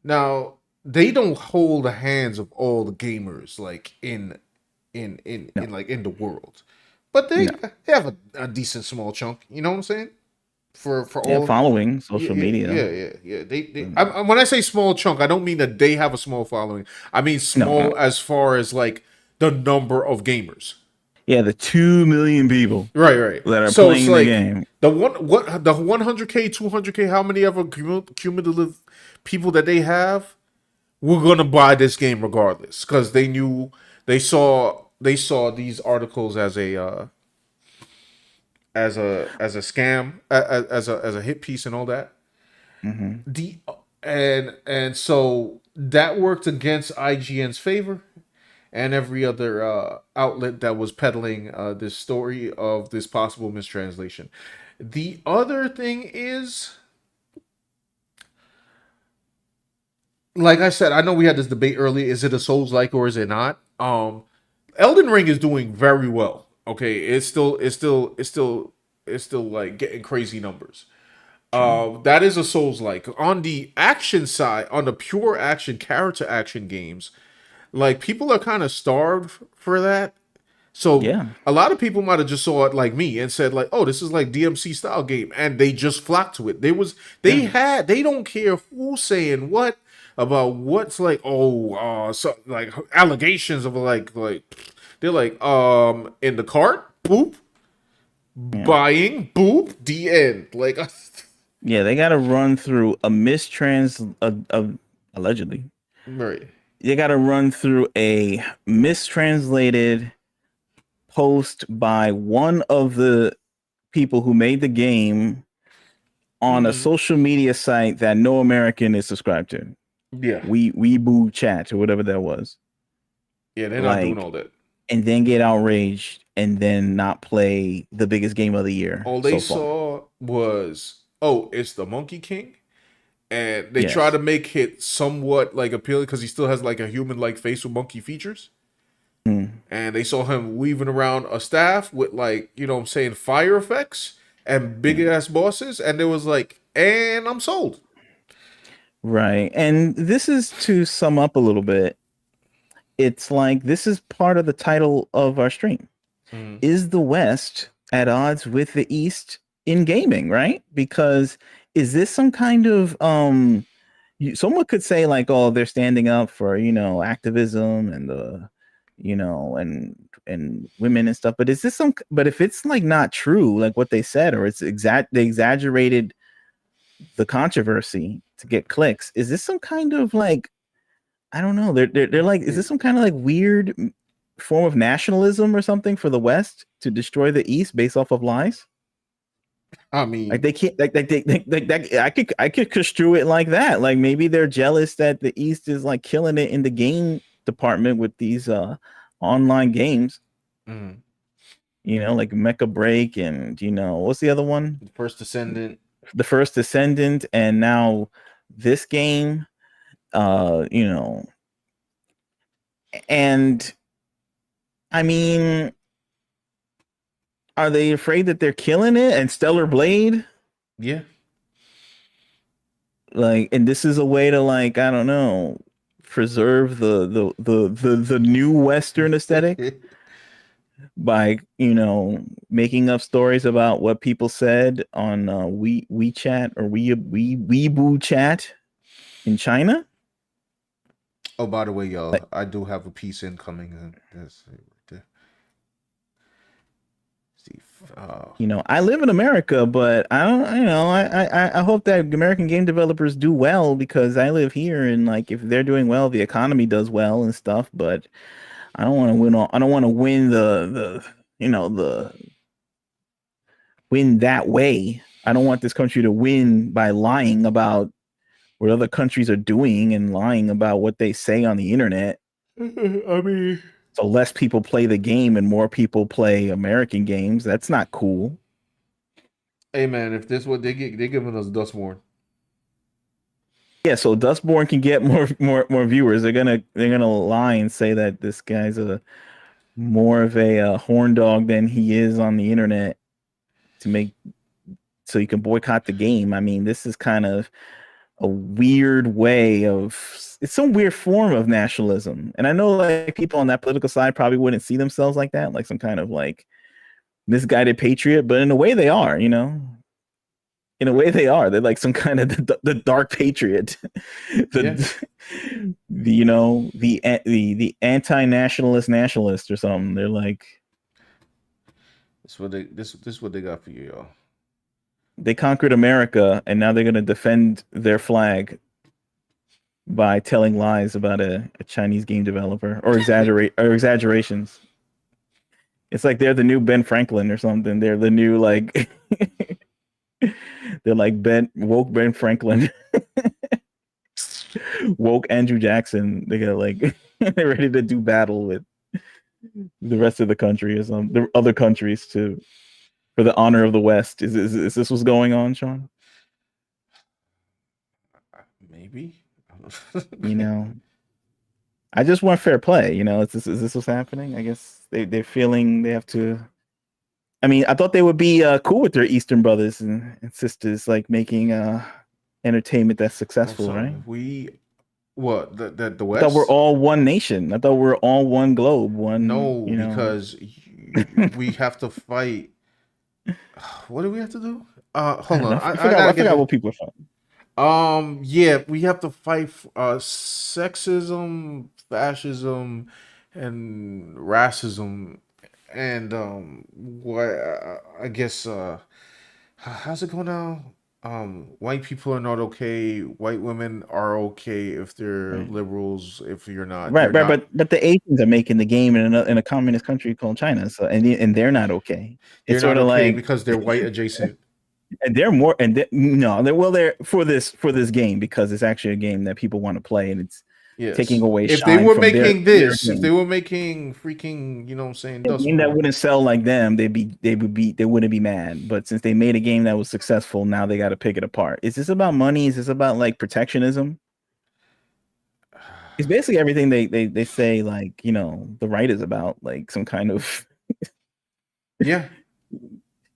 Now, they don't hold the hands of all the gamers like in the world, but they have a decent small chunk. You know what I'm saying? For all following social media. Yeah. They when I say small chunk, I don't mean that they have a small following. I mean small as far as like the number of gamers. Yeah, the 2 million people. Right. That are playing the game. The 100K, 200K, how many ever cumulative people that they have, we're gonna buy this game regardless because they saw these articles as a scam, as a hit piece and all that. And so that worked against IGN's favor and every other outlet that was peddling this story of this possible mistranslation. The other thing is, like I said, I know we had this debate earlier. Is it a Souls-like or is it not? Elden Ring is doing very well. Okay, it's still like getting crazy numbers. That is a Souls-like. On the action side, on the pure action, character action games, like people are kind of starved for that. So Yeah. a lot of people might have just saw it like me and said like, "Oh, this is like DMC style game," and they just flocked to it. They don't care who's saying what about what's like, so like allegations of like they're like in the cart, boop, buying, boop, the end. Like Yeah, they got to run through a allegedly. right. They got to run through a mistranslated post by one of the people who made the game on a social media site that no American is subscribed to. Yeah. Weeboo chat or whatever that was. Yeah, they're not doing all that. And then get outraged and then not play the biggest game of the year. All they saw was, it's the Monkey King. And they try to make it somewhat like appealing because he still has like a human-like face with monkey features. And they saw him weaving around a staff with like, you know what I'm saying, fire effects and big ass bosses. And it was like, and I'm sold. Right. And this is to sum up a little bit. It's like, this is part of the title of our stream. Is the West at odds with the East in gaming, right? Because is this some kind of someone could say like, oh, they're standing up for, activism and the, and women and stuff, but is this but if it's like not true, like what they said, or they exaggerated the controversy to get clicks, is this some kind of like, I don't know, they're like, is this some kind of like weird form of nationalism or something for the West to destroy the East based off of lies? I mean, like they can't like I could construe it like that. Like maybe they're jealous that the East is like killing it in the game department with these online games. Like Mecha Break and what's the other one? The First Descendant. The First Descendant, and now this game. And I mean, are they afraid that they're killing it? And Stellar Blade? Yeah. Like, and this is a way to like, I don't know, preserve the new Western aesthetic by, making up stories about what people said on WeChat or Weibo chat in China. Oh, by the way, y'all, I do have a piece incoming. I live in America, but I don't, I hope that American game developers do well, because I live here, and like if they're doing well, the economy does well and stuff. But I don't want to win. I don't want to win the win that way. I don't want this country to win by lying about what other countries are doing and lying about what they say on the internet. I mean, so less people play the game and more people play American games. That's not cool. Hey man, if this what they're giving us Dustborn. Yeah, so Dustborn can get more viewers. They're gonna lie and say that this guy's more of a horn dog than he is on the internet so you can boycott the game. I mean, this is kind of a weird way it's some weird form of nationalism. And I know like people on that political side probably wouldn't see themselves like that, like some kind of like misguided patriot, but in a way they are, in a way they are. They're like some kind of the dark patriot, the anti-nationalist nationalist or something. They're like, this what they got for you, y'all. They conquered America, and now they're going to defend their flag by telling lies about a Chinese game developer or exaggerations. It's like they're the new Ben Franklin or something. They're the new like they're like woke Ben Franklin, woke Andrew Jackson. They got like they're ready to do battle with the rest of the country or some the other countries for the honor of the West. Is this what's going on, Sean? Maybe. You know, I just want fair play. You know, is this what's happening? I guess they're feeling they have to. I mean, I thought they would be cool with their Eastern brothers and sisters, like making entertainment that's successful, right? What the I thought we're West? all one nation. I thought we're all one globe. No, You know, because we have to fight. What do we have to do? Hold on. I I gotta get forgot the. what people are fighting. Yeah, we have to fight sexism, fascism, and racism, and what I guess how's it going now? White people are not okay. White women are okay if they're Right. liberals. If you're not, Right, they're not. but the Asians are making the game in a communist country called China, so and they're not okay. They're It's sort not of okay like, because they're white adjacent. and they're more no, they're for this game because it's actually a game that people want to play, and it's taking Yes. away If they shine were from making their this, if they game. were making freaking, you know what I'm saying, A game that Dustborn. wouldn't sell like them, they wouldn't be mad. But since they made a game that was successful, now they got to pick it apart. Is this about money? Is this about like protectionism? It's basically everything they say, like, you know, the right is about, like some kind of Yeah.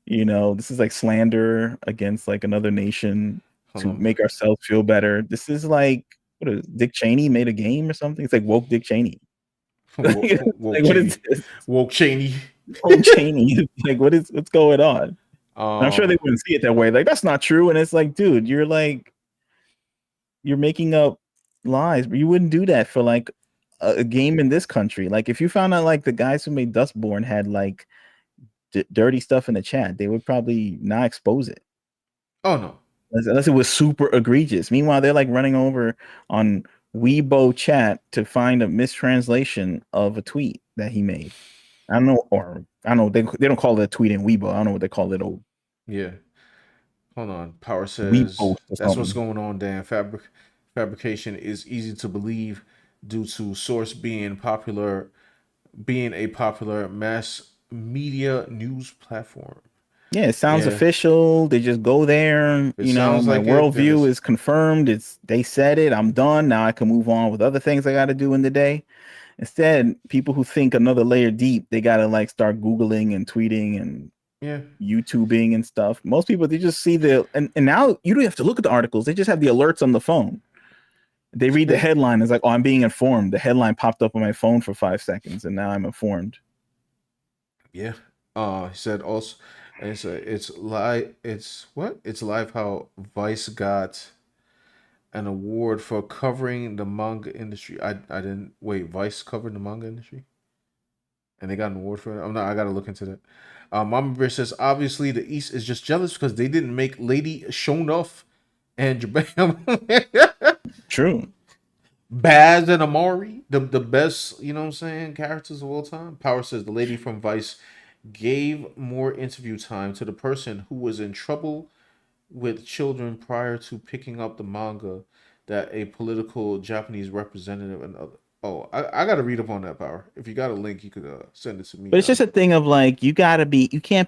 you know, this is like slander against like another nation Hold to on. make ourselves feel better. This is like, what is Dick Cheney made a game or something? It's like woke Dick Cheney. Woke Like, what Cheney. is this? Woke Cheney. Woke Cheney. Like, what's going on? And I'm sure they Um, wouldn't see it that way. Like, that's not true. And it's like, dude, you're making up lies, but you wouldn't do that for like a game in this country. Like, if you found out like the guys who made Dustborn had like dirty stuff in the chat, they would probably not expose it. oh no. Unless it was super egregious. Meanwhile, they're like running over on Weibo chat to find a mistranslation of a tweet that he made. I don't know. They don't call it a tweet in Weibo. I don't know what they call it. Yeah. Hold on. Power Weibo says or that's what's something. going on, Dan. Fabrication is easy to believe due to source being a popular mass media news platform. Yeah, it sounds Yeah. official. They just go there. It You know, sounds my like it, worldview Dennis. is confirmed. They said it. I'm done. Now I can move on with other things I got to do in the day. Instead, people who think another layer deep, they got to like start Googling and tweeting and Yeah. YouTubing and stuff. Most people, they just see and now you don't have to look at the articles. They just have the alerts on the phone. They read the headline. It's like, oh, I'm being informed. The headline popped up on my phone for 5 seconds, and now I'm informed. Yeah. He said also, it's live. It's what? It's live how Vice got an award for covering the manga industry. I didn't wait. Vice covered the manga industry, and they got an award for it. I'm not. I gotta look into that. Mama Bear says obviously the East is just jealous because they didn't make Lady Shonuff and Jabam. True. Baz and Amari, the best, you know what I'm saying, characters of all time. Power says the lady from Vice gave more interview time to the person who was in trouble with children prior to picking up the manga that a political Japanese representative and other. Oh, I got to read up on that, Power. If you got a link, you could send it to me. But it's just a thing of like, you can't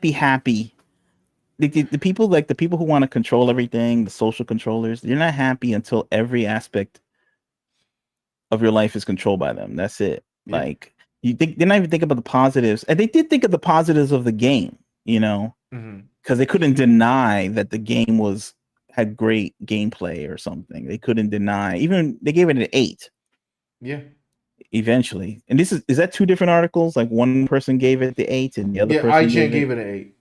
be happy. The people, like the people who want to control everything, the social controllers, you're not happy until every aspect of your life is controlled by them. That's it. Yeah. Like, you think they not even think about the positives, and they did think of the positives of the game, you know, because they couldn't deny that the game had great gameplay or something. They couldn't deny, even they gave it an 8. Yeah. Eventually, and is that 2 different articles? Like one person gave it the 8, and the other person IGN gave it an 8.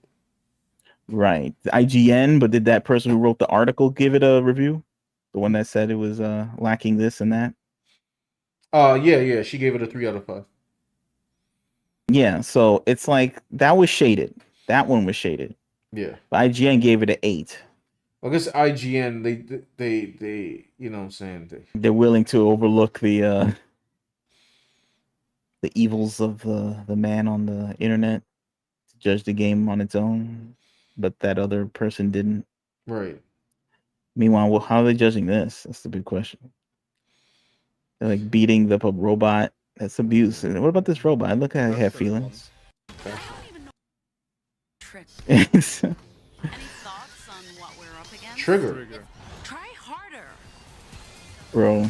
Right, the IGN, but did that person who wrote the article give it a review? The one that said it was lacking this and that. Yeah, she gave it a 3 out of 5. Yeah, so it's like that was shaded. That one was shaded. Yeah. But IGN gave it an 8. I guess IGN they you know what I'm saying, they're willing to overlook the evils of the man on the internet to judge the game on its own, but that other person didn't. Right. Meanwhile, well, how are they judging this? That's the big question. They're like beating the robot. That's abuse. And what about this robot? Look, I have feelings. Any thoughts on what we're up against? Trigger. Try harder. Bro,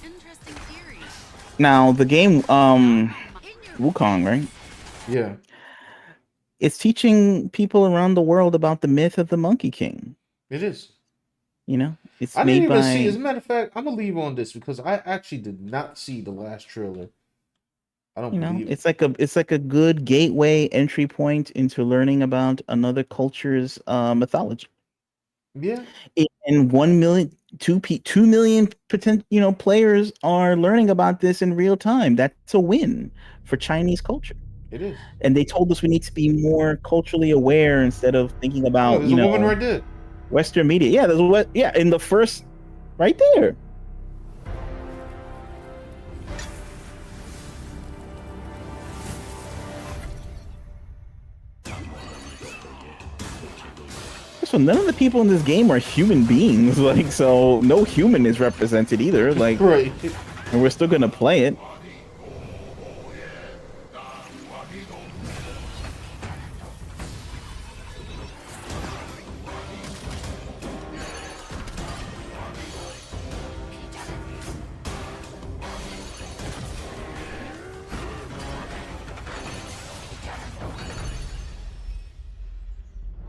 Interesting theory. Now the game, Wukong, right? Yeah. It's teaching people around the world about the myth of the Monkey King. It is. You know, it's I didn't made even by. see. As a matter of fact, I'm gonna leave on this because I actually did not see the last trailer. I don't You know, believe it's like a good gateway entry point into learning about another culture's mythology. Yeah. And 2 million players are learning about this in real time. That's a win for Chinese culture. It is. And they told us we need to be more culturally aware instead of thinking Oh, about, there's a woman right there. Western media. Yeah, there's what. Yeah, in the first, right there. So none of the people in this game are human beings. Like, so no human is represented either. Like, right. And we're still gonna play it.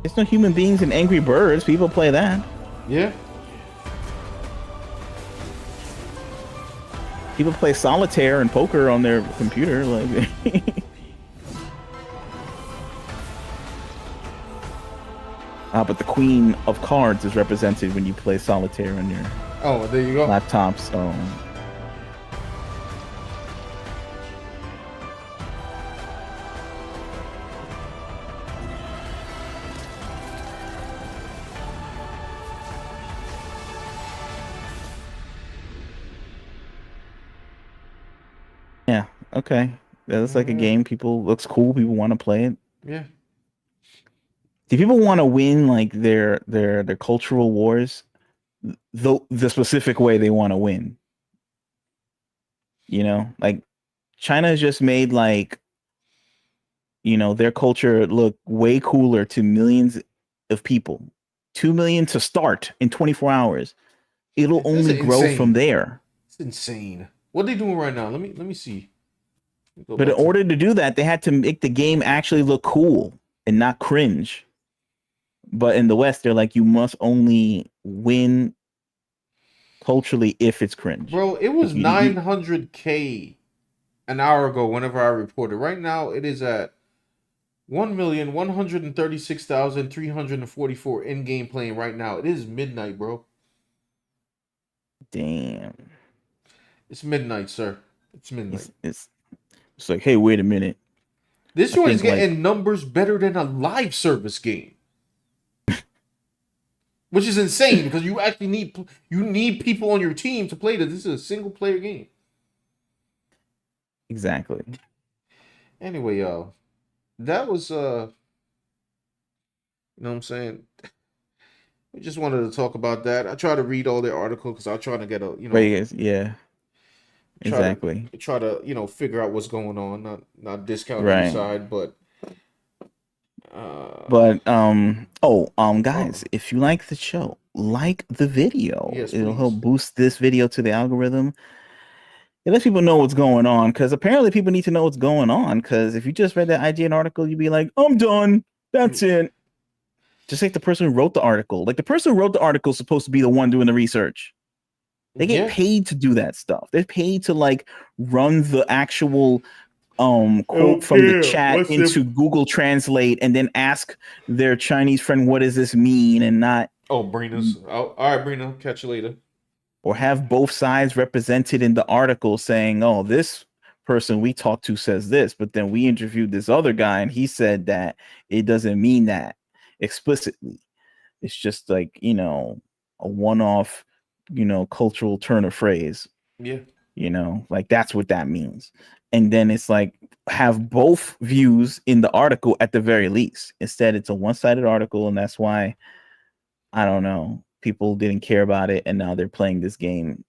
There's no human beings in Angry Birds. People play that. Yeah. People play solitaire and poker on their computer. Like, but the queen of cards is represented when you play solitaire on your there you go. laptop. So. Yeah. Okay. That looks like a game. Looks cool. People want to play it. Yeah. Do people want to win like their cultural wars? The specific way they want to win. Like China has just made like their culture look way cooler to millions of people. 2 million to start in 24 hours. It'll only grow from there. It's insane. What are they doing right now? Let me see. But in order to do that, they had to make the game actually look cool and not cringe. But in the West, they're like, you must only win culturally if it's cringe. Bro, it was 900K an hour ago whenever I reported. Right now, it is at 1,136,344 in-game playing right now. It is midnight, bro. Damn. It's midnight, sir. It's midnight. It's like, hey, wait a minute. This one is getting numbers better than a live service game. Which is insane because you actually need people on your team to play this. This is a single player game. Exactly. Anyway, y'all, that was you know what I'm saying? We just wanted to talk about that. I try to read all their articles because I'm trying to get a yeah. Exactly. Try to figure out what's going on, not discount right. any side, but guys, if you like the show, like the video. Yes, it'll please. help boost this video to the algorithm. It lets people know what's going on, because apparently people need to know what's going on, because if you just read that IGN article, you'd be like, I'm done. That's it. Just like the person who wrote the article. Like, the person who wrote the article is supposed to be the one doing the research. They get paid to do that stuff. They're paid to like run the actual quote from the chat into Google Translate and then ask their Chinese friend, what does this mean? And not Brina's. All right, Brina, catch you later. Or have both sides represented in the article saying, oh, this person we talked to says this, but then we interviewed this other guy and he said that it doesn't mean that explicitly. It's just like, a one-off, cultural turn of phrase. Yeah. Like that's what that means. And then it's like, have both views in the article at the very least. Instead, it's a one-sided article, and that's why, I don't know, people didn't care about it, and now they're playing this game,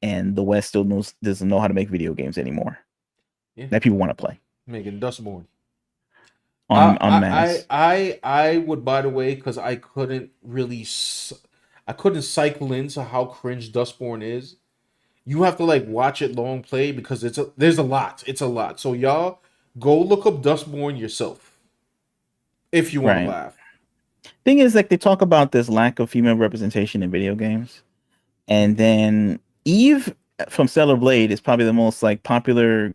and the West still doesn't know how to make video games anymore. Yeah. That people want to play. Making Dustborn. On mass. I would, by the way, because I couldn't really. I couldn't cycle into how cringe Dustborn is. You have to like watch it long play because there's a lot. It's a lot. So y'all go look up Dustborn yourself if you want to Right. laugh. Thing is, like, they talk about this lack of female representation in video games, and then Eve from Stellar Blade is probably the most like popular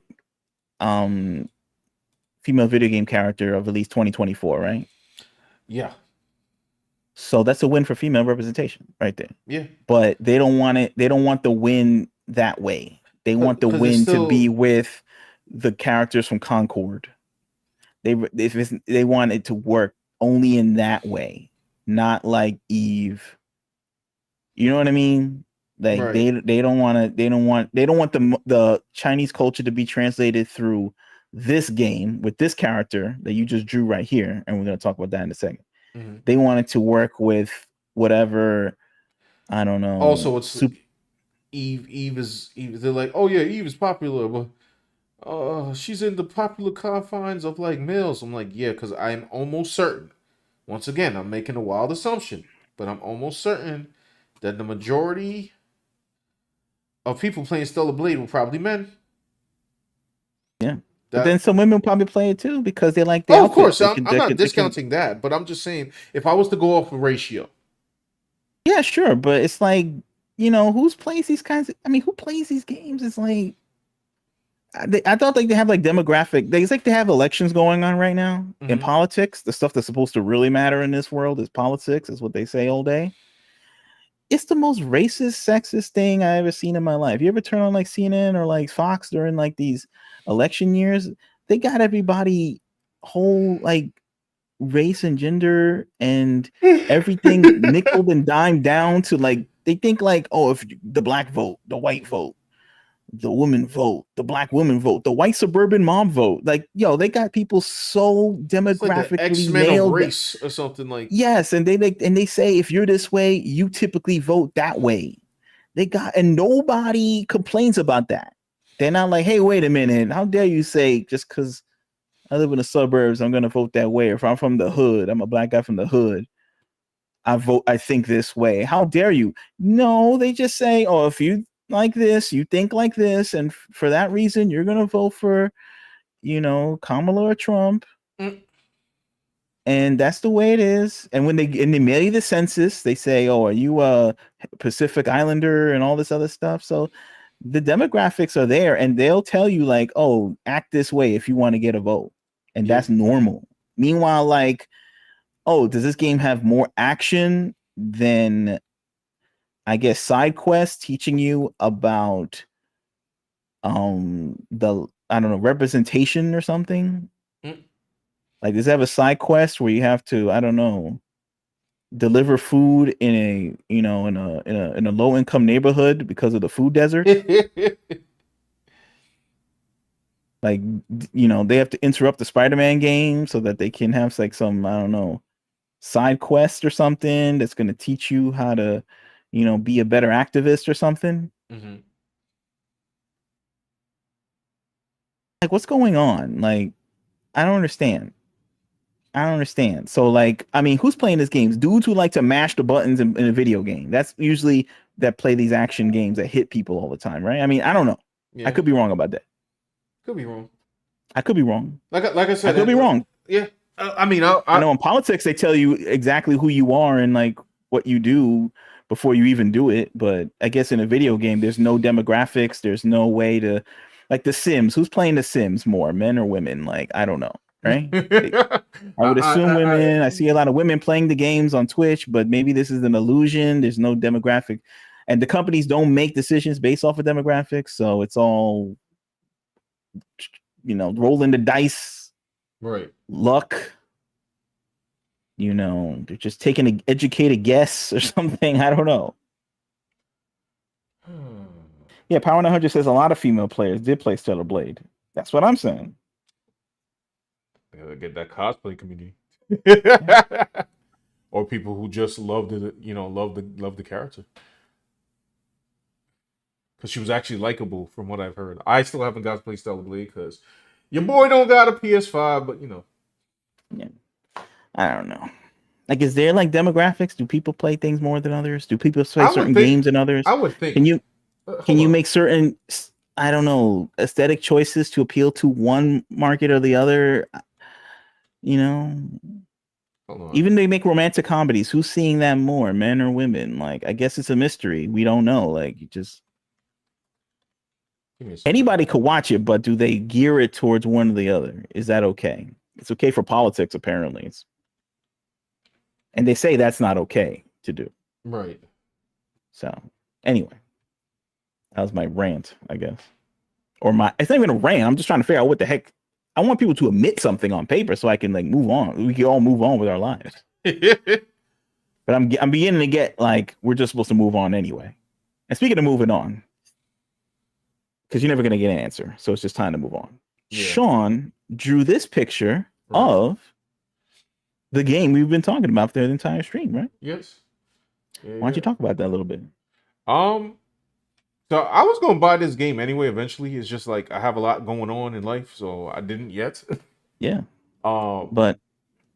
female video game character of at least 2024, right? Yeah. So that's a win for female representation right there. Yeah. But they don't want it. They don't want the win that way. They want the win to be with the characters from Concord. They want it to work only in that way, not like Eve. You know what I mean? Like Right. they don't want the Chinese culture to be translated through this game with this character that you just drew right here, and we're going to talk about that in a second. Mm-hmm. They want it to work with whatever, I don't know. Also, it's Eve is they're like, oh yeah, Eve is popular, but she's in the popular confines of like males. I'm like, yeah, because I'm almost certain. Once again, I'm making a wild assumption, but I'm almost certain that the majority of people playing Stellar Blade were probably men. Yeah. But then some women probably play it too because they like the of course, I'm not discounting that, but I'm just saying if I was to go off a ratio. Yeah, sure, but it's like, who plays these kinds of, who plays these games? It's like I thought like they have like demographic. It's like they have elections going on right now in politics. The stuff that's supposed to really matter in this world is politics, is what they say all day. It's the most racist, sexist thing I ever seen in my life. You ever turn on like CNN or like Fox during like these election years? They got everybody whole like race and gender and everything nickel and dime down to like, they think like, oh, if the black vote, the white vote, the woman vote, the black woman vote, the white suburban mom vote. Like, yo, they got people so demographically like X-Men nailed. Race or something like. Yes, and they say if you're this way, you typically vote that way. And nobody complains about that. They're not like, hey, wait a minute, how dare you say just because I live in the suburbs, I'm gonna vote that way. If I'm from the hood, I'm a black guy from the hood, I think this way. How dare you? No, they just say, oh, if you like this, you think like this, and for that reason you're gonna vote for Kamala or Trump. And that's the way it is. And when they mail you the census, they say, oh, are you a Pacific Islander and all this other stuff. So the demographics are there, and they'll tell you like, oh, act this way if you want to get a vote, and that's normal. Meanwhile, like, oh, does this game have more action than, I guess, side quests teaching you about the, I don't know, representation or something? Like, does it have a side quest where you have to, I don't know, deliver food in a in a low income neighborhood because of the food desert? Like, they have to interrupt the Spider-Man game so that they can have like some, I don't know, side quest or something that's going to teach you how to, be a better activist or something. Like, what's going on? Like, I don't understand. So, like, who's playing these games? Dudes who like to mash the buttons in a video game. That's usually that play these action games that hit people all the time, right? I don't know. Yeah. I could be wrong about that. Could be wrong. I could be wrong. Like I said, I could be wrong. Yeah. I know in politics they tell you exactly who you are and like what you do before you even do it. But I guess in a video game, there's no demographics. There's no way to, like, The Sims. Who's playing The Sims more, men or women? Like, I don't know. Right? I would assume women. I see a lot of women playing the games on Twitch, but maybe this is an illusion. There's no demographic, and the companies don't make decisions based off of demographics, so it's all, rolling the dice, right? Luck. They're just taking an educated guess or something. I don't know. Yeah, Power 100 says a lot of female players did play Stellar Blade. That's what I'm saying. Get that cosplay community, or people who just loved it, love the character, because she was actually likable from what I've heard. I still haven't got to play Stellar Blade because your boy don't got a PS5, but yeah, I don't know. Like, is there like demographics? Do people play things more than others? Do people play certain games than others? I would think. Can you make certain, I don't know, aesthetic choices to appeal to one market or the other? You know, even they make romantic comedies. Who's seeing that more, men or women? Like, I guess it's a mystery. We don't know. Like, you just anybody could watch it, but do they gear it towards one or the other? Is that okay? It's okay for politics, apparently. And they say that's not okay to do. Right. So, anyway, that was my rant, I guess. Or it's not even a rant. I'm just trying to figure out what the heck. I want people to admit something on paper so I can like move on. We can all move on with our lives. But I'm beginning to get like we're just supposed to move on anyway. And speaking of moving on, because you're never gonna get an answer, so it's just time to move on. Yeah. Sean drew this picture of the game we've been talking about the entire stream, right? Yes. Yeah, why don't you talk about that a little bit? So I was gonna buy this game anyway. Eventually, it's just like I have a lot going on in life, so I didn't yet. Yeah. But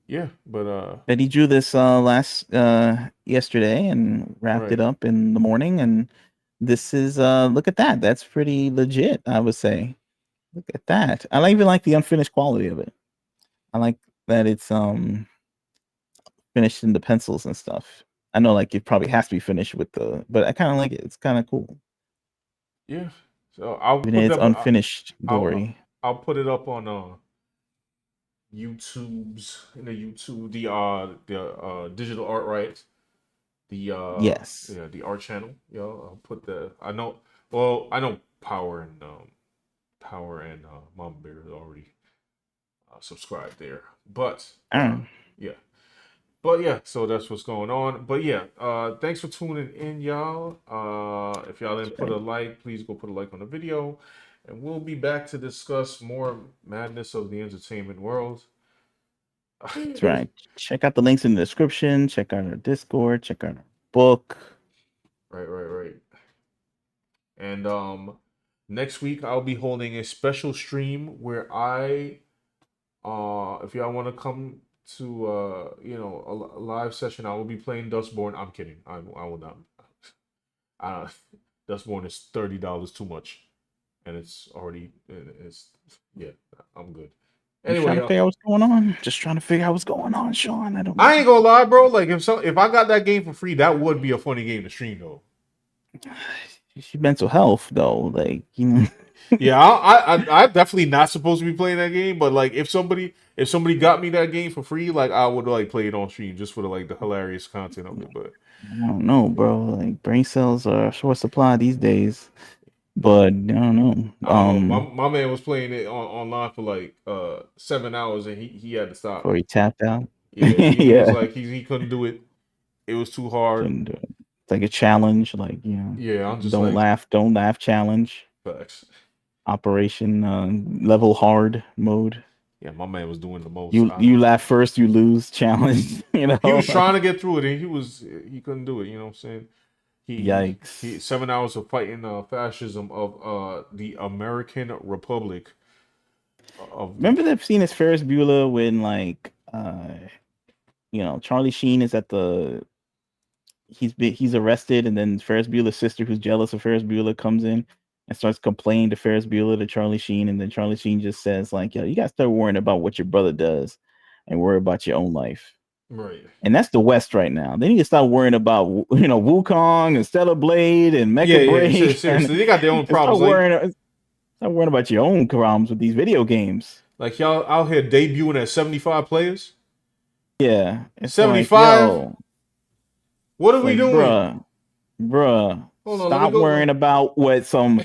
he drew this yesterday and wrapped it up in the morning, and this is look at that. That's pretty legit, I would say. Look at that. I even like the unfinished quality of it. I like that it's finished in the pencils and stuff. I know like it probably has to be finished with but I kind of like it. It's kind of cool. Yeah. So I'll put it's unfinished glory. I'll put it up on YouTube's the digital art rights. The the art channel. I'll put I know Power and Mama Bear is already subscribed there. But so that's what's going on. But thanks for tuning in, y'all. If y'all didn't put a like, please go put a like on the video. And we'll be back to discuss more madness of the entertainment world. That's right. Check out the links in the description. Check out our Discord. Check out our book. Right. And next week I'll be holding a special stream where if y'all want to come to a live session, I will be playing Dustborn. I'm kidding. I will not. Dustborn is $30 too much, and it's already I'm good. Anyway, trying to figure out what's going on. Just trying to figure out what's going on, Sean. I ain't gonna lie, bro. Like if I got that game for free, that would be a funny game to stream, though. Mental health, though, like Yeah, I'm definitely not supposed to be playing that game, but like if somebody got me that game for free, like I would like play it on stream just for the hilarious content of it. But I don't know, bro. Like brain cells are short supply these days. But I don't know. My man was playing it online for like 7 hours and he had to stop. Before he tapped out. Yeah, he was like he couldn't do it. It was too hard. It's like a challenge, like Yeah, I'm just don't laugh challenge. Facts. Operation level hard mode. Yeah, my man was doing the most. You laugh first, you lose challenge. He was trying to get through it and he couldn't do it. You know what I'm saying? Yikes! 7 hours of fighting fascism of the American Republic. Remember that scene as Ferris Bueller when Charlie Sheen is at he's arrested, and then Ferris Bueller's sister, who's jealous of Ferris Bueller, comes in and starts complaining to Ferris Bueller to Charlie Sheen, and then Charlie Sheen just says like, "Yo, you gotta start worrying about what your brother does, and worry about your own life." Right. And that's the West right now. They need to start worrying about Wukong and Stellar Blade and Mecha Braid. Seriously, they got their own problems. Start worrying about your own problems with these video games. Like y'all out here debuting at 75 players. Yeah, 75. Like, what are we doing, bruh? Stop worrying about what some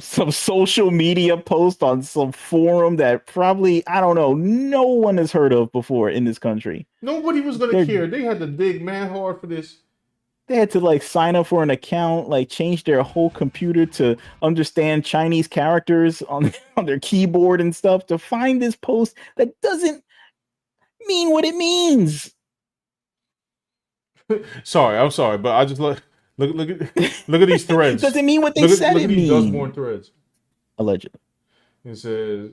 social media post on some forum that probably, I don't know, no one has heard of before in this country. Nobody was gonna care. They had to dig man hard for this. They had to sign up for an account, change their whole computer to understand Chinese characters on their keyboard and stuff to find this post that doesn't mean what it means. I'm sorry, but I just look at these threads. Doesn't mean what they said it means. Look at these Dustborn threads. Allegedly. It says,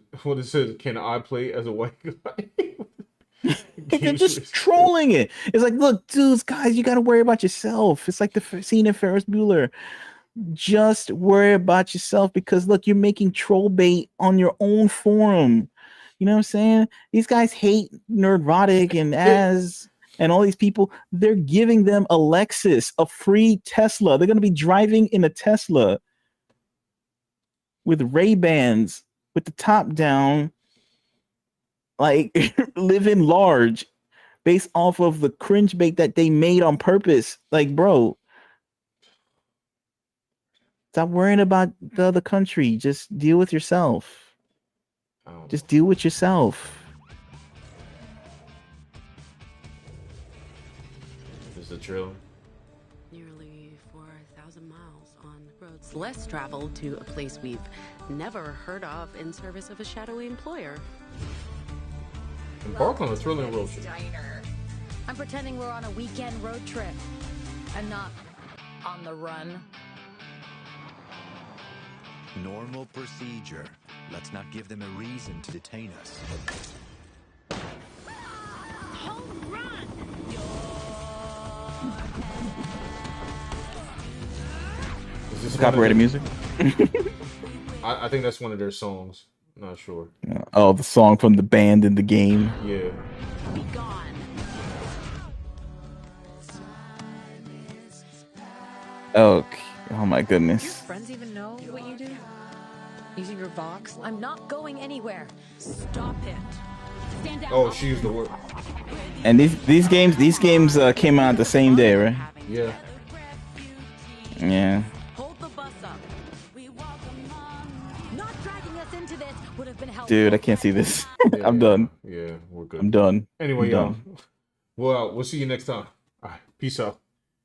can I play as a white guy? They're just trolling it. It's like, look, dudes, guys, you got to worry about yourself. It's like the scene in Ferris Bueller. Just worry about yourself because, look, you're making troll bait on your own forum. You know what I'm saying? These guys hate Nerdrotic and and all these people. They're giving them a Lexus, a free Tesla. They're going to be driving in a Tesla with Ray-Bans, with the top down, like living large based off of the cringe bait that they made on purpose. Like, bro, stop worrying about the other country. Just deal with yourself. Just deal with yourself. Is the trailer? Nearly 4,000 miles on roads less traveled to a place we've never heard of in service of a shadowy employer. Embark on a thrilling road trip. I'm pretending we're on a weekend road trip and not on the run. Normal procedure. Let's not give them a reason to detain us. Home run! Is this Copyrighted music? I think that's one of their songs. Not sure. Oh, the song from the band in the game. Yeah. Be gone. Okay. Oh my goodness. Your friends even know what you do? Using your Vox? I'm not going anywhere. Stop it. Stand down. Oh, she used the word. And these games came out the same day, right? Yeah. Yeah. Hold the bus up. Not dragging us into this would have been helpful. Dude, I can't see this. I'm done. Yeah, we're good. I'm done. Anyway, I'm y'all. done. Well, we'll see you next time. All right. Peace out.